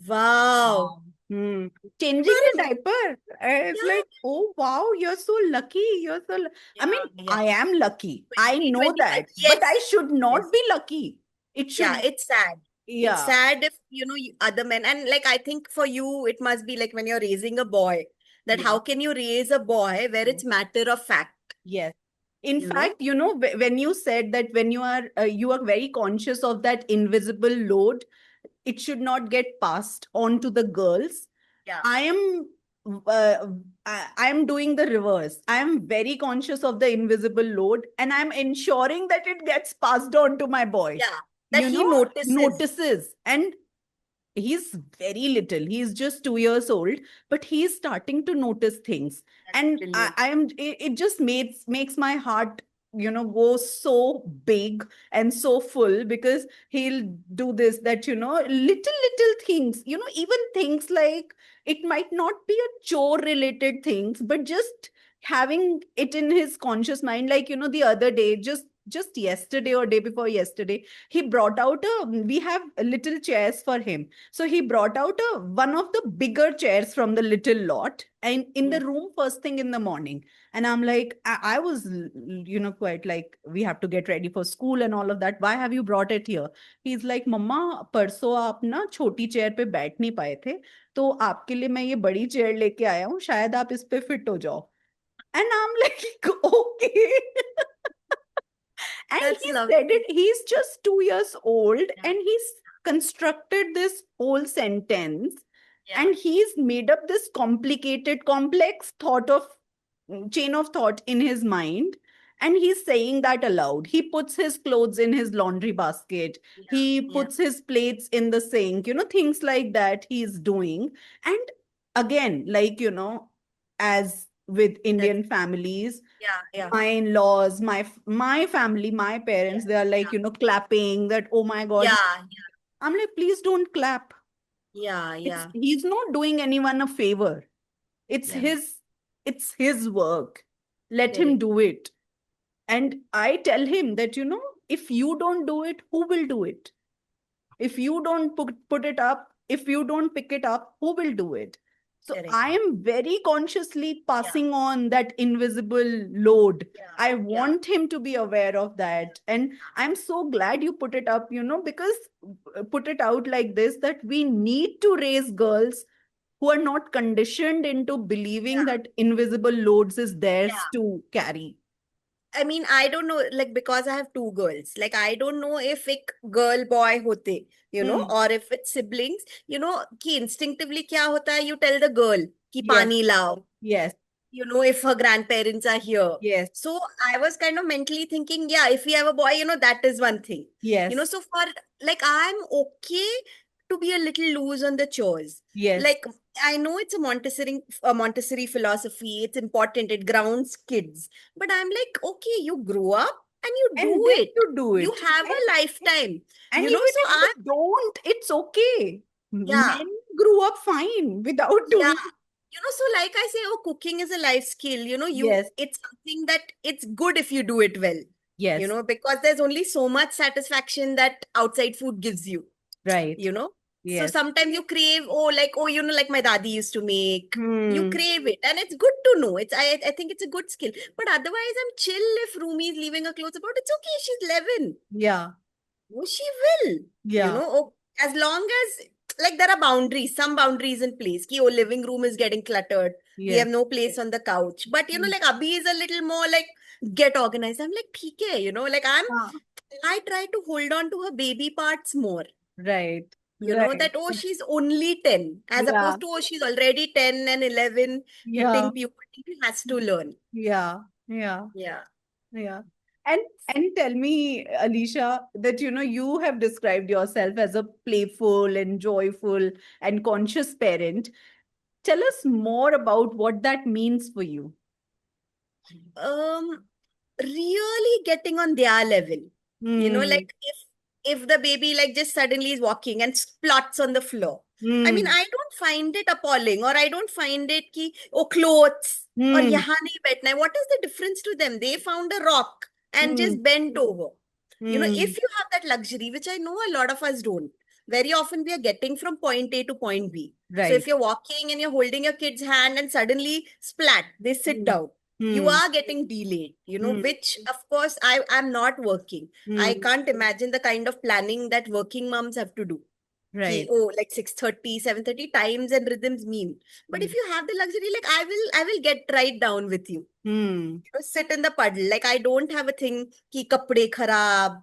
wow. Wow. Hmm. Changing तुम्हारे the diaper. It's yeah, like, oh wow, you're so lucky. You're so. I mean, yeah, yeah. I am lucky. I know 2025. that, but I Yes. should not Yes. be lucky. It Yeah, should. it's sad. It's Yeah. sad if, other men, and like I think for you, it must be like when you're raising a boy, that Yes. how can you raise a boy where Yes. it's matter of fact, Yes. In you know? fact, when you said that when you are very conscious of that invisible load, it should not get passed on to the girls. Yeah. I am uh, I am doing the reverse. I am very conscious of the invisible load and I'm ensuring that it gets passed on to my boy. Yeah. That he notices. Notices. And he's very little. He's just 2 years old, but he's starting to notice things. That's And brilliant. it just makes my heart, go so big and so full because he'll do this, that, little things, even things like it might not be a chore related things, but just having it in his conscious mind, like, the other day, just yesterday or day before yesterday, he brought out we have little chairs for him, so he brought out one of the bigger chairs from the little lot and in the Hmm. room first thing in the morning. And I'm like, I was, quite like, we have to get ready for school and all of that. Why have you brought it here? He's like, Mama, परसों आप ना छोटी chair पे बैठ नहीं पाए थे, तो आपके लिए मैं ये बड़ी चेयर लेके आया हूँ, शायद आप इस पे फिट हो जाओ. And I'm like, okay. And That's he said lovely. it, he's just 2 years old Yeah. and he's constructed this whole sentence Yeah. and he's made up this complicated, complex thought of chain of thought in his mind. And he's saying that aloud. He puts his clothes in his laundry basket. Yeah. He Yeah. puts his plates in the sink, things like that he's doing. And again, like, as with That's Indian families, yeah. Yeah. my in-laws, my family, my parents, Yeah. they are like, clapping that, oh my God. Yeah. I'm like, please don't clap. Yeah. Yeah. He's not doing anyone a favor. It's Yeah. his work. Let him Correct. do it. And I tell him that, if you don't do it, who will do it? If you don't put it up, if you don't pick it up, who will do it? So Correct. I am very consciously Yeah. passing on that invisible load. Yeah. I Yeah. want him to be aware of that. And I'm so glad you put it up, because put it out like this, that we need to raise girls who are not conditioned into believing Yeah. that invisible loads is theirs Yeah. to carry. I mean, I don't know, like because I have two girls, like I don't know if एक girl boy होते, Hmm. or if it's siblings, कि instinctively क्या होता है, you tell the girl कि Yes, पानी लाओ, yes, if her grandparents are here. yes, So I was kind of mentally thinking, yeah, if we have a boy, that is one thing. yes, So for like I'm okay to be a little loose on the chores. yes. Like I know it's a Montessori philosophy. It's important. It grounds kids. But I'm like, okay, you grow up and you And do then it. you do You it. have a lifetime. And even So if you don't, it's okay. yeah, Men grew up fine without yeah. doing. So like I say, oh, cooking is a life skill. Yes, It's something that it's good if you do it well. yes, Because there's only so much satisfaction that outside food gives you. right. you know so Yes. sometimes you crave, like my daddy used to make. You Hmm. crave it, and it's good to know. I think it's a good skill. But otherwise I'm chill if Rumi is leaving her clothes about. It's okay, she's 11. Yeah. No, she will. Yeah. As long as like there are boundaries, some boundaries in place. Ki, oh, living room is getting cluttered. We have Yes. no place on the couch. But Mm. like Abhi is a little more like get organized. I'm like, theek hai, like Ah, I try to hold on to her baby parts more. right. That, Right. oh, she's only 10, as Yeah. opposed to, oh, she's already 10 and 11, Yeah. hitting puberty, has to learn. Yeah. Yeah. Yeah. Yeah. And tell me, Alicia, that you have described yourself as a playful and joyful and conscious parent. Tell us more about what that means for you. Um, Really getting on their level. Hmm. Like if the baby like just suddenly is walking and splots on the floor. I mean, Hmm. I don't find it appalling, or I don't find it ki, oh, clothes or Hmm. yahan nahi baithna hai. What is the difference to them? They found a rock and Hmm. just bent over. Hmm. If you have that luxury, which I know a lot of us don't, very often we are getting from point A to point B. So Right. if you're walking and you're holding your kid's hand and suddenly splat, they sit Hmm. down, you Hmm. are getting delayed, Hmm. which of course I am not working. I Hmm. can't imagine the kind of planning that working moms have to do. Ki, Right. oh, like 6:30, 7:30 times and rhythms mean. But Hmm. if you have the luxury, like I will get right down with you. Hmm. Sit in the puddle. Like I don't have a thing ki kapde kharab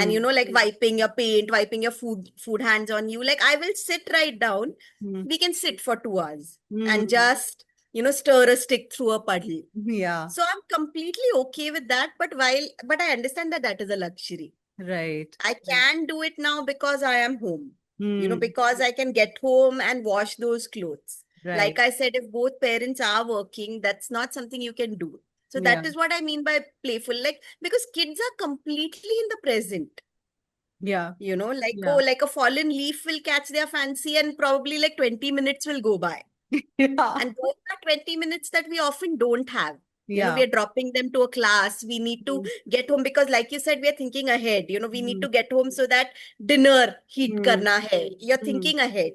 and Hmm. like wiping your paint, wiping your food hands on you. Like I will sit right down. Hmm. We can sit for 2 hours and Hmm. just stir a stick through a puddle. Yeah. So I'm completely okay with that. But I understand that that is a luxury. Right. I can do it now because I am home, Hmm. because I can get home and wash those clothes. Like Right. I said, if both parents are working, that's not something you can do. So Yeah. that is what I mean by playful. Like, because kids are completely in the present, Yeah. like, oh, Yeah. like a fallen leaf will catch their fancy and probably like 20 minutes will go by. Yeah. And those are 20 minutes that we often don't have. We Yeah. are dropping them to a class. We need to Hmm. get home because, like you said, we are thinking ahead. We need Hmm. to get home so that dinner heat Hmm. karna hai. You're Hmm. thinking ahead,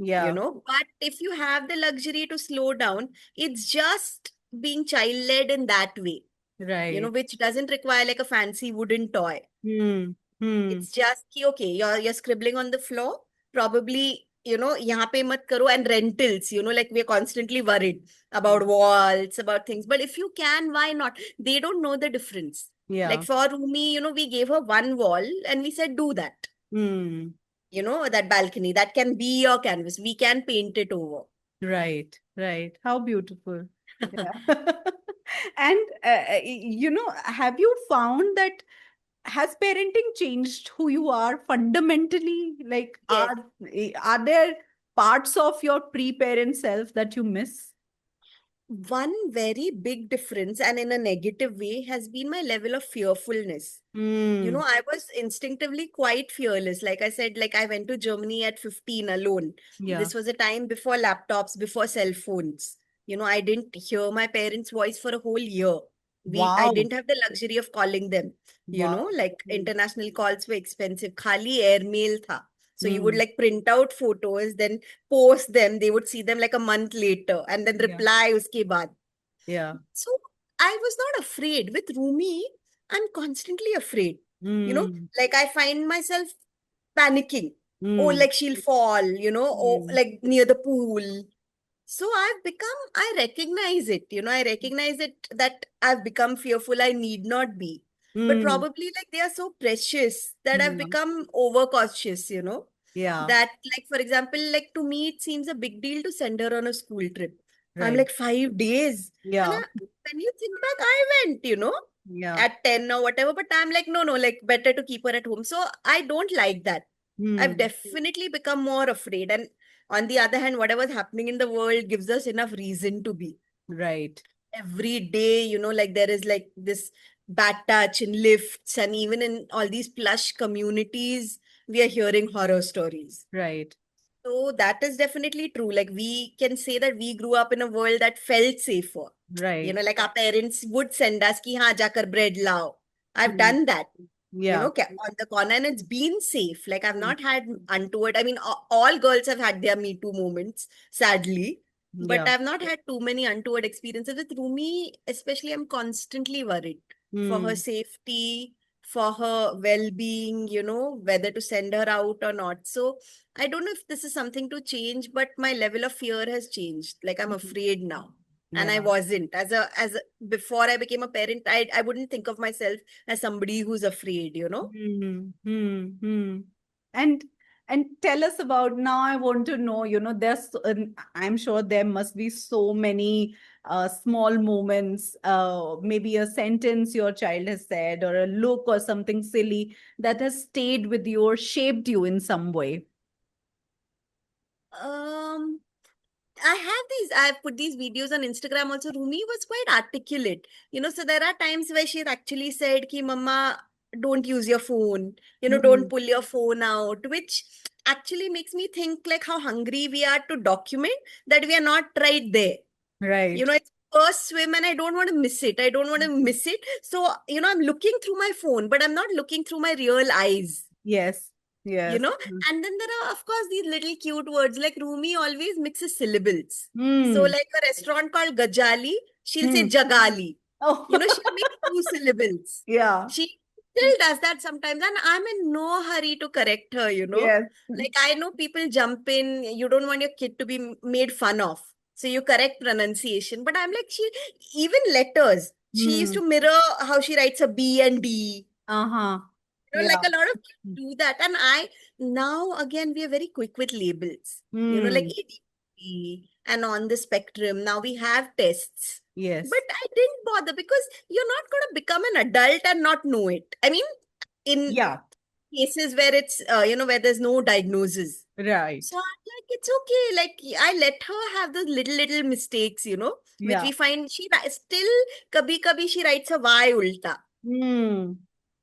Yeah. But if you have the luxury to slow down, it's just being child-led in that way, Right. which doesn't require like a fancy wooden toy. Hmm. Hmm. It's just ki, okay, you're scribbling on the floor. Probably, यहाँ पे मत karo, and rentals, like we're constantly worried about walls, about things. But if you can, why not? They don't know the difference. Like Yeah. for Rumi, we gave her one wall and we said, do that. Hmm. That balcony, that can be your canvas. We can paint it over. Right. Right. How beautiful. Yeah. And have you found that has parenting changed who you are fundamentally? Like, Yes. are there parts of your pre-parent self that you miss? One very big difference, and in a negative way, has been my level of fearfulness. Hmm. I was instinctively quite fearless. Like I said, like I went to Germany at 15 alone. Yeah. This was a time before laptops, before cell phones. I didn't hear my parents' voice for a whole year. I Wow. didn't have the luxury of calling them. Wow. Like Hmm. international calls were expensive. Khali airmail tha. So you would Hmm. like print out photos, then post them. They would see them like a month later and then Yeah. reply uske baad. Yeah. So I was not afraid. With Rumi, I'm constantly afraid. Hmm. Like I find myself panicking. Oh, Hmm. like she'll fall, or Hmm. like near the pool. So I recognize it, I recognize it that I've become fearful. I need not be. But Hmm. probably like they are so precious that I've Yeah. become overcautious, Yeah. that like, for example, like to me, it seems a big deal to send her on a school trip. I'm Right. like 5 days. And Yeah. when you think back, I went, Yeah. at 10 or whatever, but I'm like, no, no, like better to keep her at home. So I don't like that. I've Hmm. definitely become more afraid. And on the other hand, whatever's happening in the world gives us enough reason to be. Right. Every day, like there is like this bad touch in lifts, and even in all these plush communities, we are hearing horror stories. Right. So that is definitely true. Like we can say that we grew up in a world that felt safer. Right. Like our parents would send us ki haan jakar bread lao. I've Hmm. done that, Yeah. on the corner, and it's been safe. Like I've Hmm. not had untoward. I mean, all girls have had their Me Too moments, sadly, but Yeah. I've not had too many untoward experiences with Rumi. Especially, I'm constantly worried for her Hmm. safety, for her well-being, whether to send her out or not. So I don't know if this is something to change, but my level of fear has changed. Like I'm afraid now. And I Yeah. wasn't. Before I became a parent, I wouldn't think of myself as somebody who's afraid. Hmm, hmm, hmm. And and tell us about now. I want to know, I'm sure there must be so many small moments, maybe a sentence your child has said, or a look or something silly that has stayed with you or shaped you in some way. Um, I've put these videos on Instagram also. Rumi was quite articulate, so there are times where she's actually said, Ki Mama, don't use your phone, don't Hmm. pull your phone out, which actually makes me think like how hungry we are to document that we are not right there. Right. It's first swim and I don't want to miss it. I don't want to miss it. So, I'm looking through my phone, but I'm not looking through my real eyes Yes. you Yes. know and then there are of course these little cute words like Rumi always mixes syllables. So Hmm. like a restaurant called Gajali, she'll say Hmm. Jagali. Oh, She'll make two syllables. yeah. She still does that sometimes, and I'm in no hurry to correct her. Yes. Like I know people jump in, you don't want your kid to be made fun of, so you correct pronunciation, but I'm like, even letters, she used Hmm. to mirror how she writes a B and D. Uh-huh. Like Yeah. a lot of kids do that. And now again, we are very quick with labels, like Hmm. ADHD and on the spectrum. Now we have tests. But Yes. I didn't bother because you're not going to become an adult and not know it. I mean, in Yeah. cases where where there's no diagnosis. Right. So I'm like, it's okay. Like I let her have those little mistakes, which Yeah. we find still, kabhi she writes a Y ulta Hmm.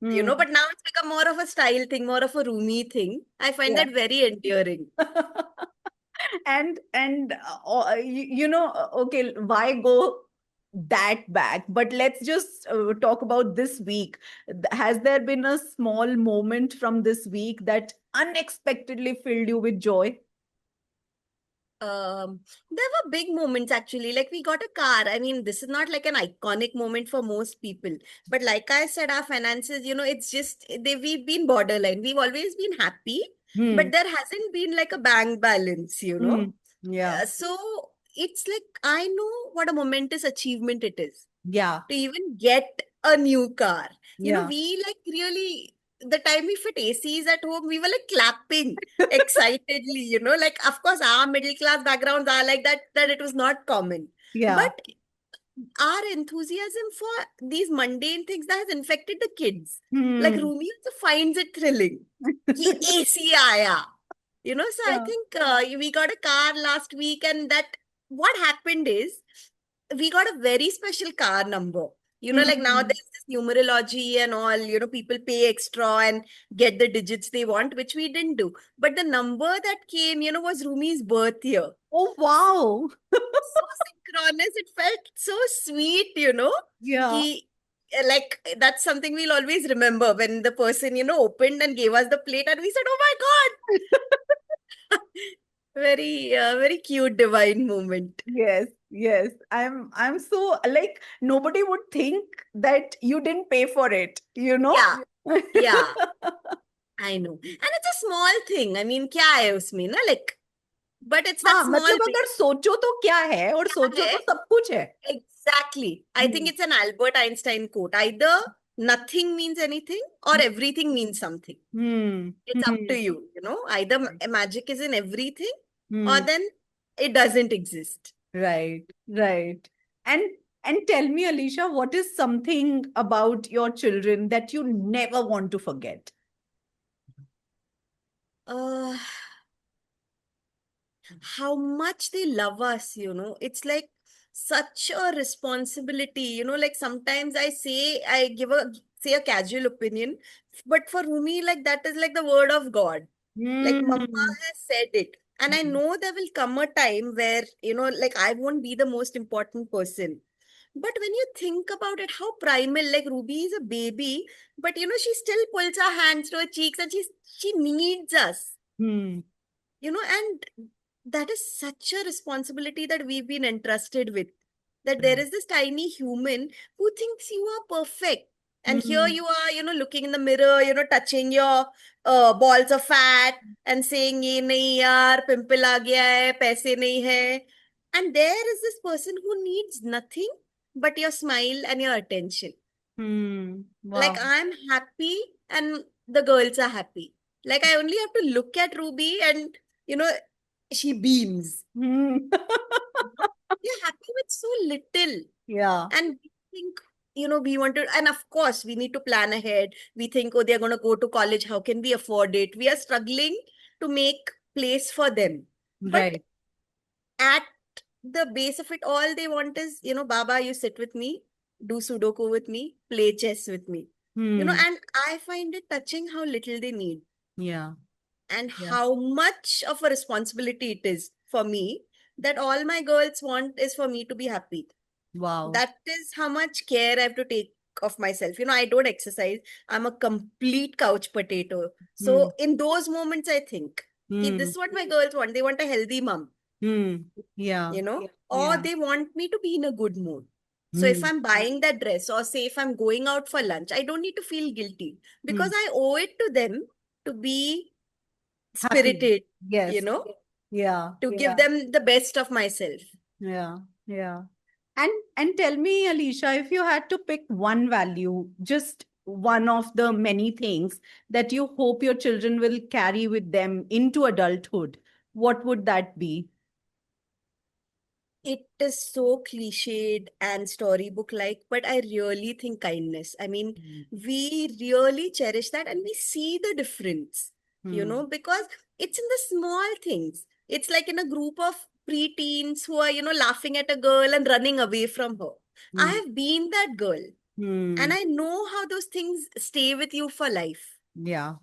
Hmm. but now it's become more of a style thing, more of a roomy thing. I find Yeah. that very endearing. Okay, why go that back? But let's just talk about this week. Has there been a small moment from this week that unexpectedly filled you with joy? There were big moments actually. Like we got a car. I mean, this is not like an iconic moment for most people. But like I said, our finances, it's just we've been borderline. We've always been happy, Hmm. but there hasn't been like a bank balance. Hmm. Yeah. So it's like I know what a momentous achievement it is Yeah. to even get a new car. Yeah. We like really, the time we fit ACs at home, we were like clapping excitedly. Like, of course, our middle class backgrounds are like that it was not common. Yeah. But our enthusiasm for these mundane things that has infected the kids. Like, Hmm. Rumi also finds it thrilling. Ki AC aaya. So I Yeah. think we got a car last week, and that what happened is we got a very special car number. Like now Hmm. there's this numerology and all, people pay extra and get the digits they want, which we didn't do. But the number that came, was Rumi's birth year. Oh, wow. So synchronous. It felt so sweet. Yeah. Ki, like that's something we'll always remember when the person, opened and gave us the plate and we said, oh my God. Very cute, divine moment. Yes, yes. I'm so like nobody would think that you didn't pay for it, you know? Yeah. Yeah. I know. And it's a small thing. I mean, क्या है उसमें ना like, but it's that हाँ, small मतलब bit. अगर सोचो तो क्या है और क्या सोचो है? तो सब कुछ है. Exactly. I think Hmm. it's an Albert Einstein quote. Either nothing means anything or everything means something. Hmm. It's up to Hmm. you. Either magic is in everything or Hmm. then it doesn't exist. Right, right. And and tell me, Alicia, what is something about your children that you never want to forget? Uh, how much they love us. It's like such a responsibility. Like sometimes I say a casual opinion, but for Rumi, like that is like the word of God. Like Mama Hmm. has said it. And I know there will come a time where, like I won't be the most important person. But when you think about it, how primal, like Ruby is a baby, but she still pulls her hands to her cheeks and she needs us. Hmm. And that is such a responsibility that we've been entrusted with. That there is this tiny human who thinks you are perfect. And here Hmm. you are, looking in the mirror, touching your balls of fat and saying, "ये नहीं यार, pimple आ गया है, पैसे नहीं है." And there is this person who needs nothing but your smile and your attention. Hmm. Like Wow. I'm happy and the girls are happy. Like I only have to look at Ruby and, you know, she beams. Hmm. You're happy with so little. Yeah. And we think, we want to, and of course, we need to plan ahead. We think, oh, they're going to go to college. How can we afford it? We are struggling to make place for them. But Right. at the base of it all, they want is, Baba, you sit with me, do Sudoku with me, play chess with me. Hmm. And I find it touching how little they need Yeah. and Yeah. how much of a responsibility it is for me that all my girls want is for me to be happy. Wow. That is how much care I have to take of myself. I don't exercise. I'm a complete couch potato. Hmm. So in those moments, I think, okay, this Hmm. is what my girls want. They want a healthy mom, Hmm. Yeah. or Yeah. they want me to be in a good mood. So if Hmm. I'm buying that dress or say if I'm going out for lunch, I don't need to feel guilty because Hmm. I owe it to them to be Happy. spirited, you Yes. know, Yeah. to give Yeah. them the best of myself. Yeah. Yeah. And tell me, Alicia, if you had to pick one value, just one of the many things that you hope your children will carry with them into adulthood, what would that be? It is so cliched and storybook like, but I really think kindness. I mean, Mm. we really cherish that and we see the difference, Hmm. because it's in the small things. It's like in a group of preteens who are, laughing at a girl and running away from her. I Hmm. have been that girl and Hmm. I know how those things stay with you for life, Yeah.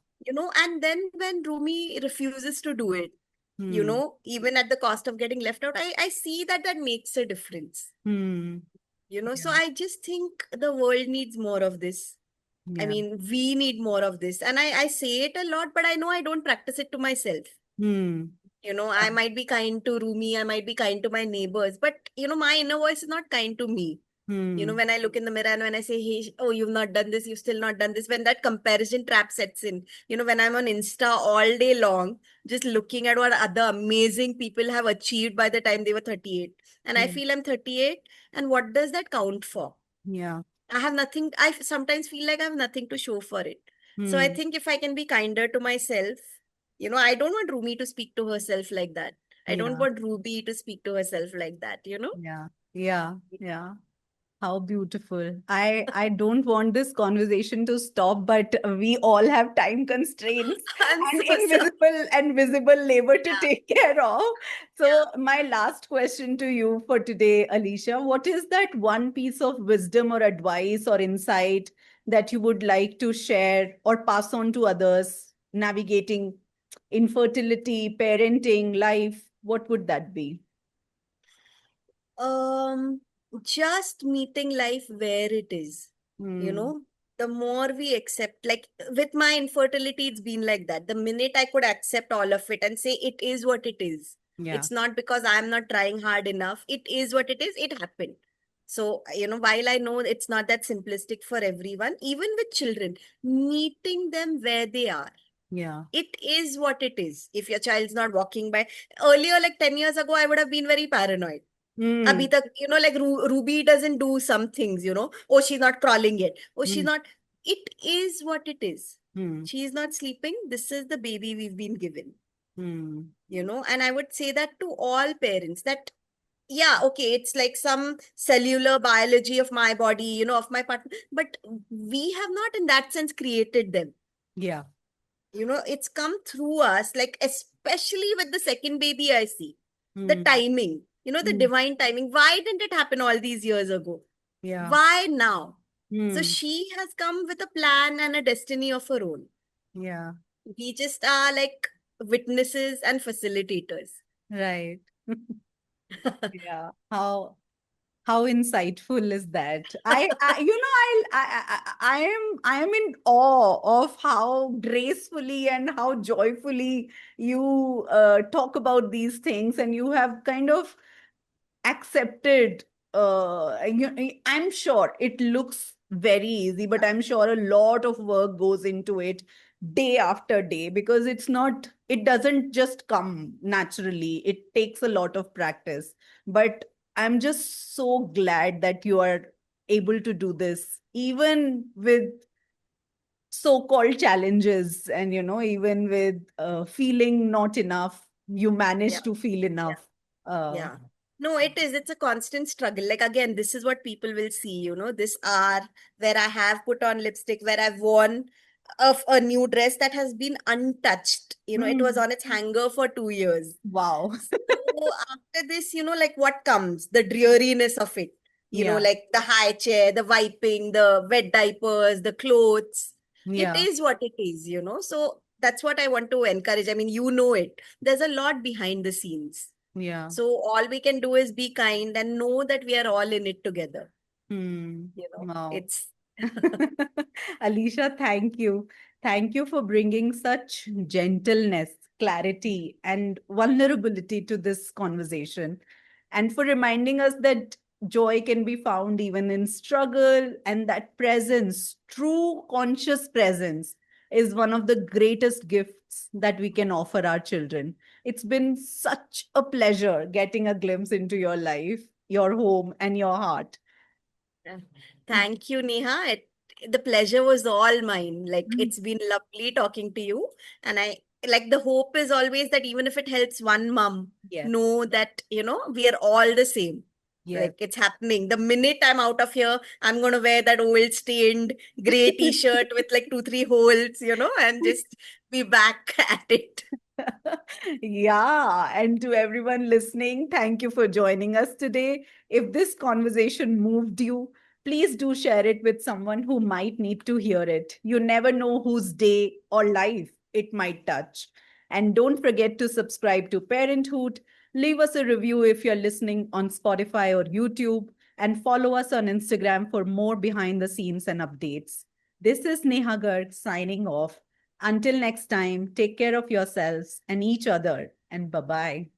and then when Rumi refuses to do it, Hmm. even at the cost of getting left out, I see that that makes a difference. Hmm. So Yeah. I just think the world needs more of this. I Yeah. mean, we need more of this. And I say it a lot, but I know I don't practice it to myself. Hmm. I might be kind to Rumi, I might be kind to my neighbors, but, my inner voice is not kind to me. Hmm. When I look in the mirror and when I say, hey, oh, you've not done this, you've still not done this, when that comparison trap sets in, when I'm on Insta all day long, just looking at what other amazing people have achieved by the time they were 38. And I Yeah. feel I'm 38. And what does that count for? Yeah. I have nothing. I sometimes feel like I have nothing to show for it. So I Hmm. think if I can be kinder to myself, I don't want Rumi to speak to herself like that. I don't Yeah. want Ruby to speak to herself like that. Yeah. Yeah. Yeah. How beautiful. I don't want this conversation to stop, but we all have time constraints I'm and so sorry. invisible and visible labor to Yeah. take care of. So Yeah. my last question to you for today, Alicia, what is that one piece of wisdom or advice or insight that you would like to share or pass on to others navigating infertility, parenting, life? What would that be? Um, just meeting life where it is, you Hmm. know, the more we accept, like with my infertility, it's been like that. The minute I could accept all of it and say it is what it is, Yeah. it's not because I'm not trying hard enough, it is what it is, it happened. So, while I know it's not that simplistic for everyone, even with children, meeting them where they are. Yeah. It is what it is. If your child's not walking by, earlier, like 10 years ago, I would have been very paranoid. Hmm. Abhi tak, like Ruby doesn't do some things. Oh, she's not crawling yet. Oh, she's Hmm. not. It is what it is. Hmm. She's not sleeping. This is the baby we've been given. Hmm. And I would say that to all parents that, yeah, okay, it's like some cellular biology of my body, of my partner, but we have not in that sense created them. Yeah. It's come through us, like especially with the second baby I see. The Hmm. timing, the Hmm. divine timing. Why didn't it happen all these years ago? Yeah. Why now? So Hmm. she has come with a plan and a destiny of her own. Yeah. We just are like witnesses and facilitators. Right. Yeah. How insightful is that? I am in awe of how gracefully and how joyfully you talk about these things, and you have kind of accepted. I'm sure it looks very easy, but I'm sure a lot of work goes into it day after day, because it doesn't just come naturally. It takes a lot of practice. But I'm just so glad that you are able to do this, even with so-called challenges, and even with feeling not enough, you Yeah, manage to feel yeah, enough. uh, yeah. No, it is. It's a constant struggle. Like, again, this is what people will see, this hour where I have put on lipstick, where I've worn a new dress that has been untouched. It was hmm, on its hanger for 2 years. wow. So after this, like what comes? The dreariness of it. Yeah, Like the high chair, the wiping, the wet diapers, the clothes. It yeah, is what it is. So that's what I want to encourage. I mean, you know it. There's a lot behind the scenes. yeah. So all we can do is be kind and know that we are all in it together. Hmm. Wow. It's Alicia, thank you. Thank you for bringing such gentleness, clarity, and vulnerability to this conversation, and for reminding us that joy can be found even in struggle, and that presence, true conscious presence, is one of the greatest gifts that we can offer our children. It's been such a pleasure getting a glimpse into your life, your home, and your heart. Uh, Thank you, Neha. The pleasure was all mine. Like, Mm. it's been lovely talking to you. And I like the hope is always that even if it helps one mom, Yes, know that, we are all the same. yes. Like, it's happening. The minute I'm out of here, I'm going to wear that old stained gray t-shirt with like two, three holes, and just be back at it. Yeah, and to everyone listening, thank you for joining us today. If this conversation moved you, please do share it with someone who might need to hear it. You never know whose day or life it might touch. And don't forget to subscribe to Parenthood. Leave us a review if you're listening on Spotify or YouTube, and follow us on Instagram for more behind the scenes and updates. This is Neha Garg signing off. Until next time, take care of yourselves and each other, and bye bye.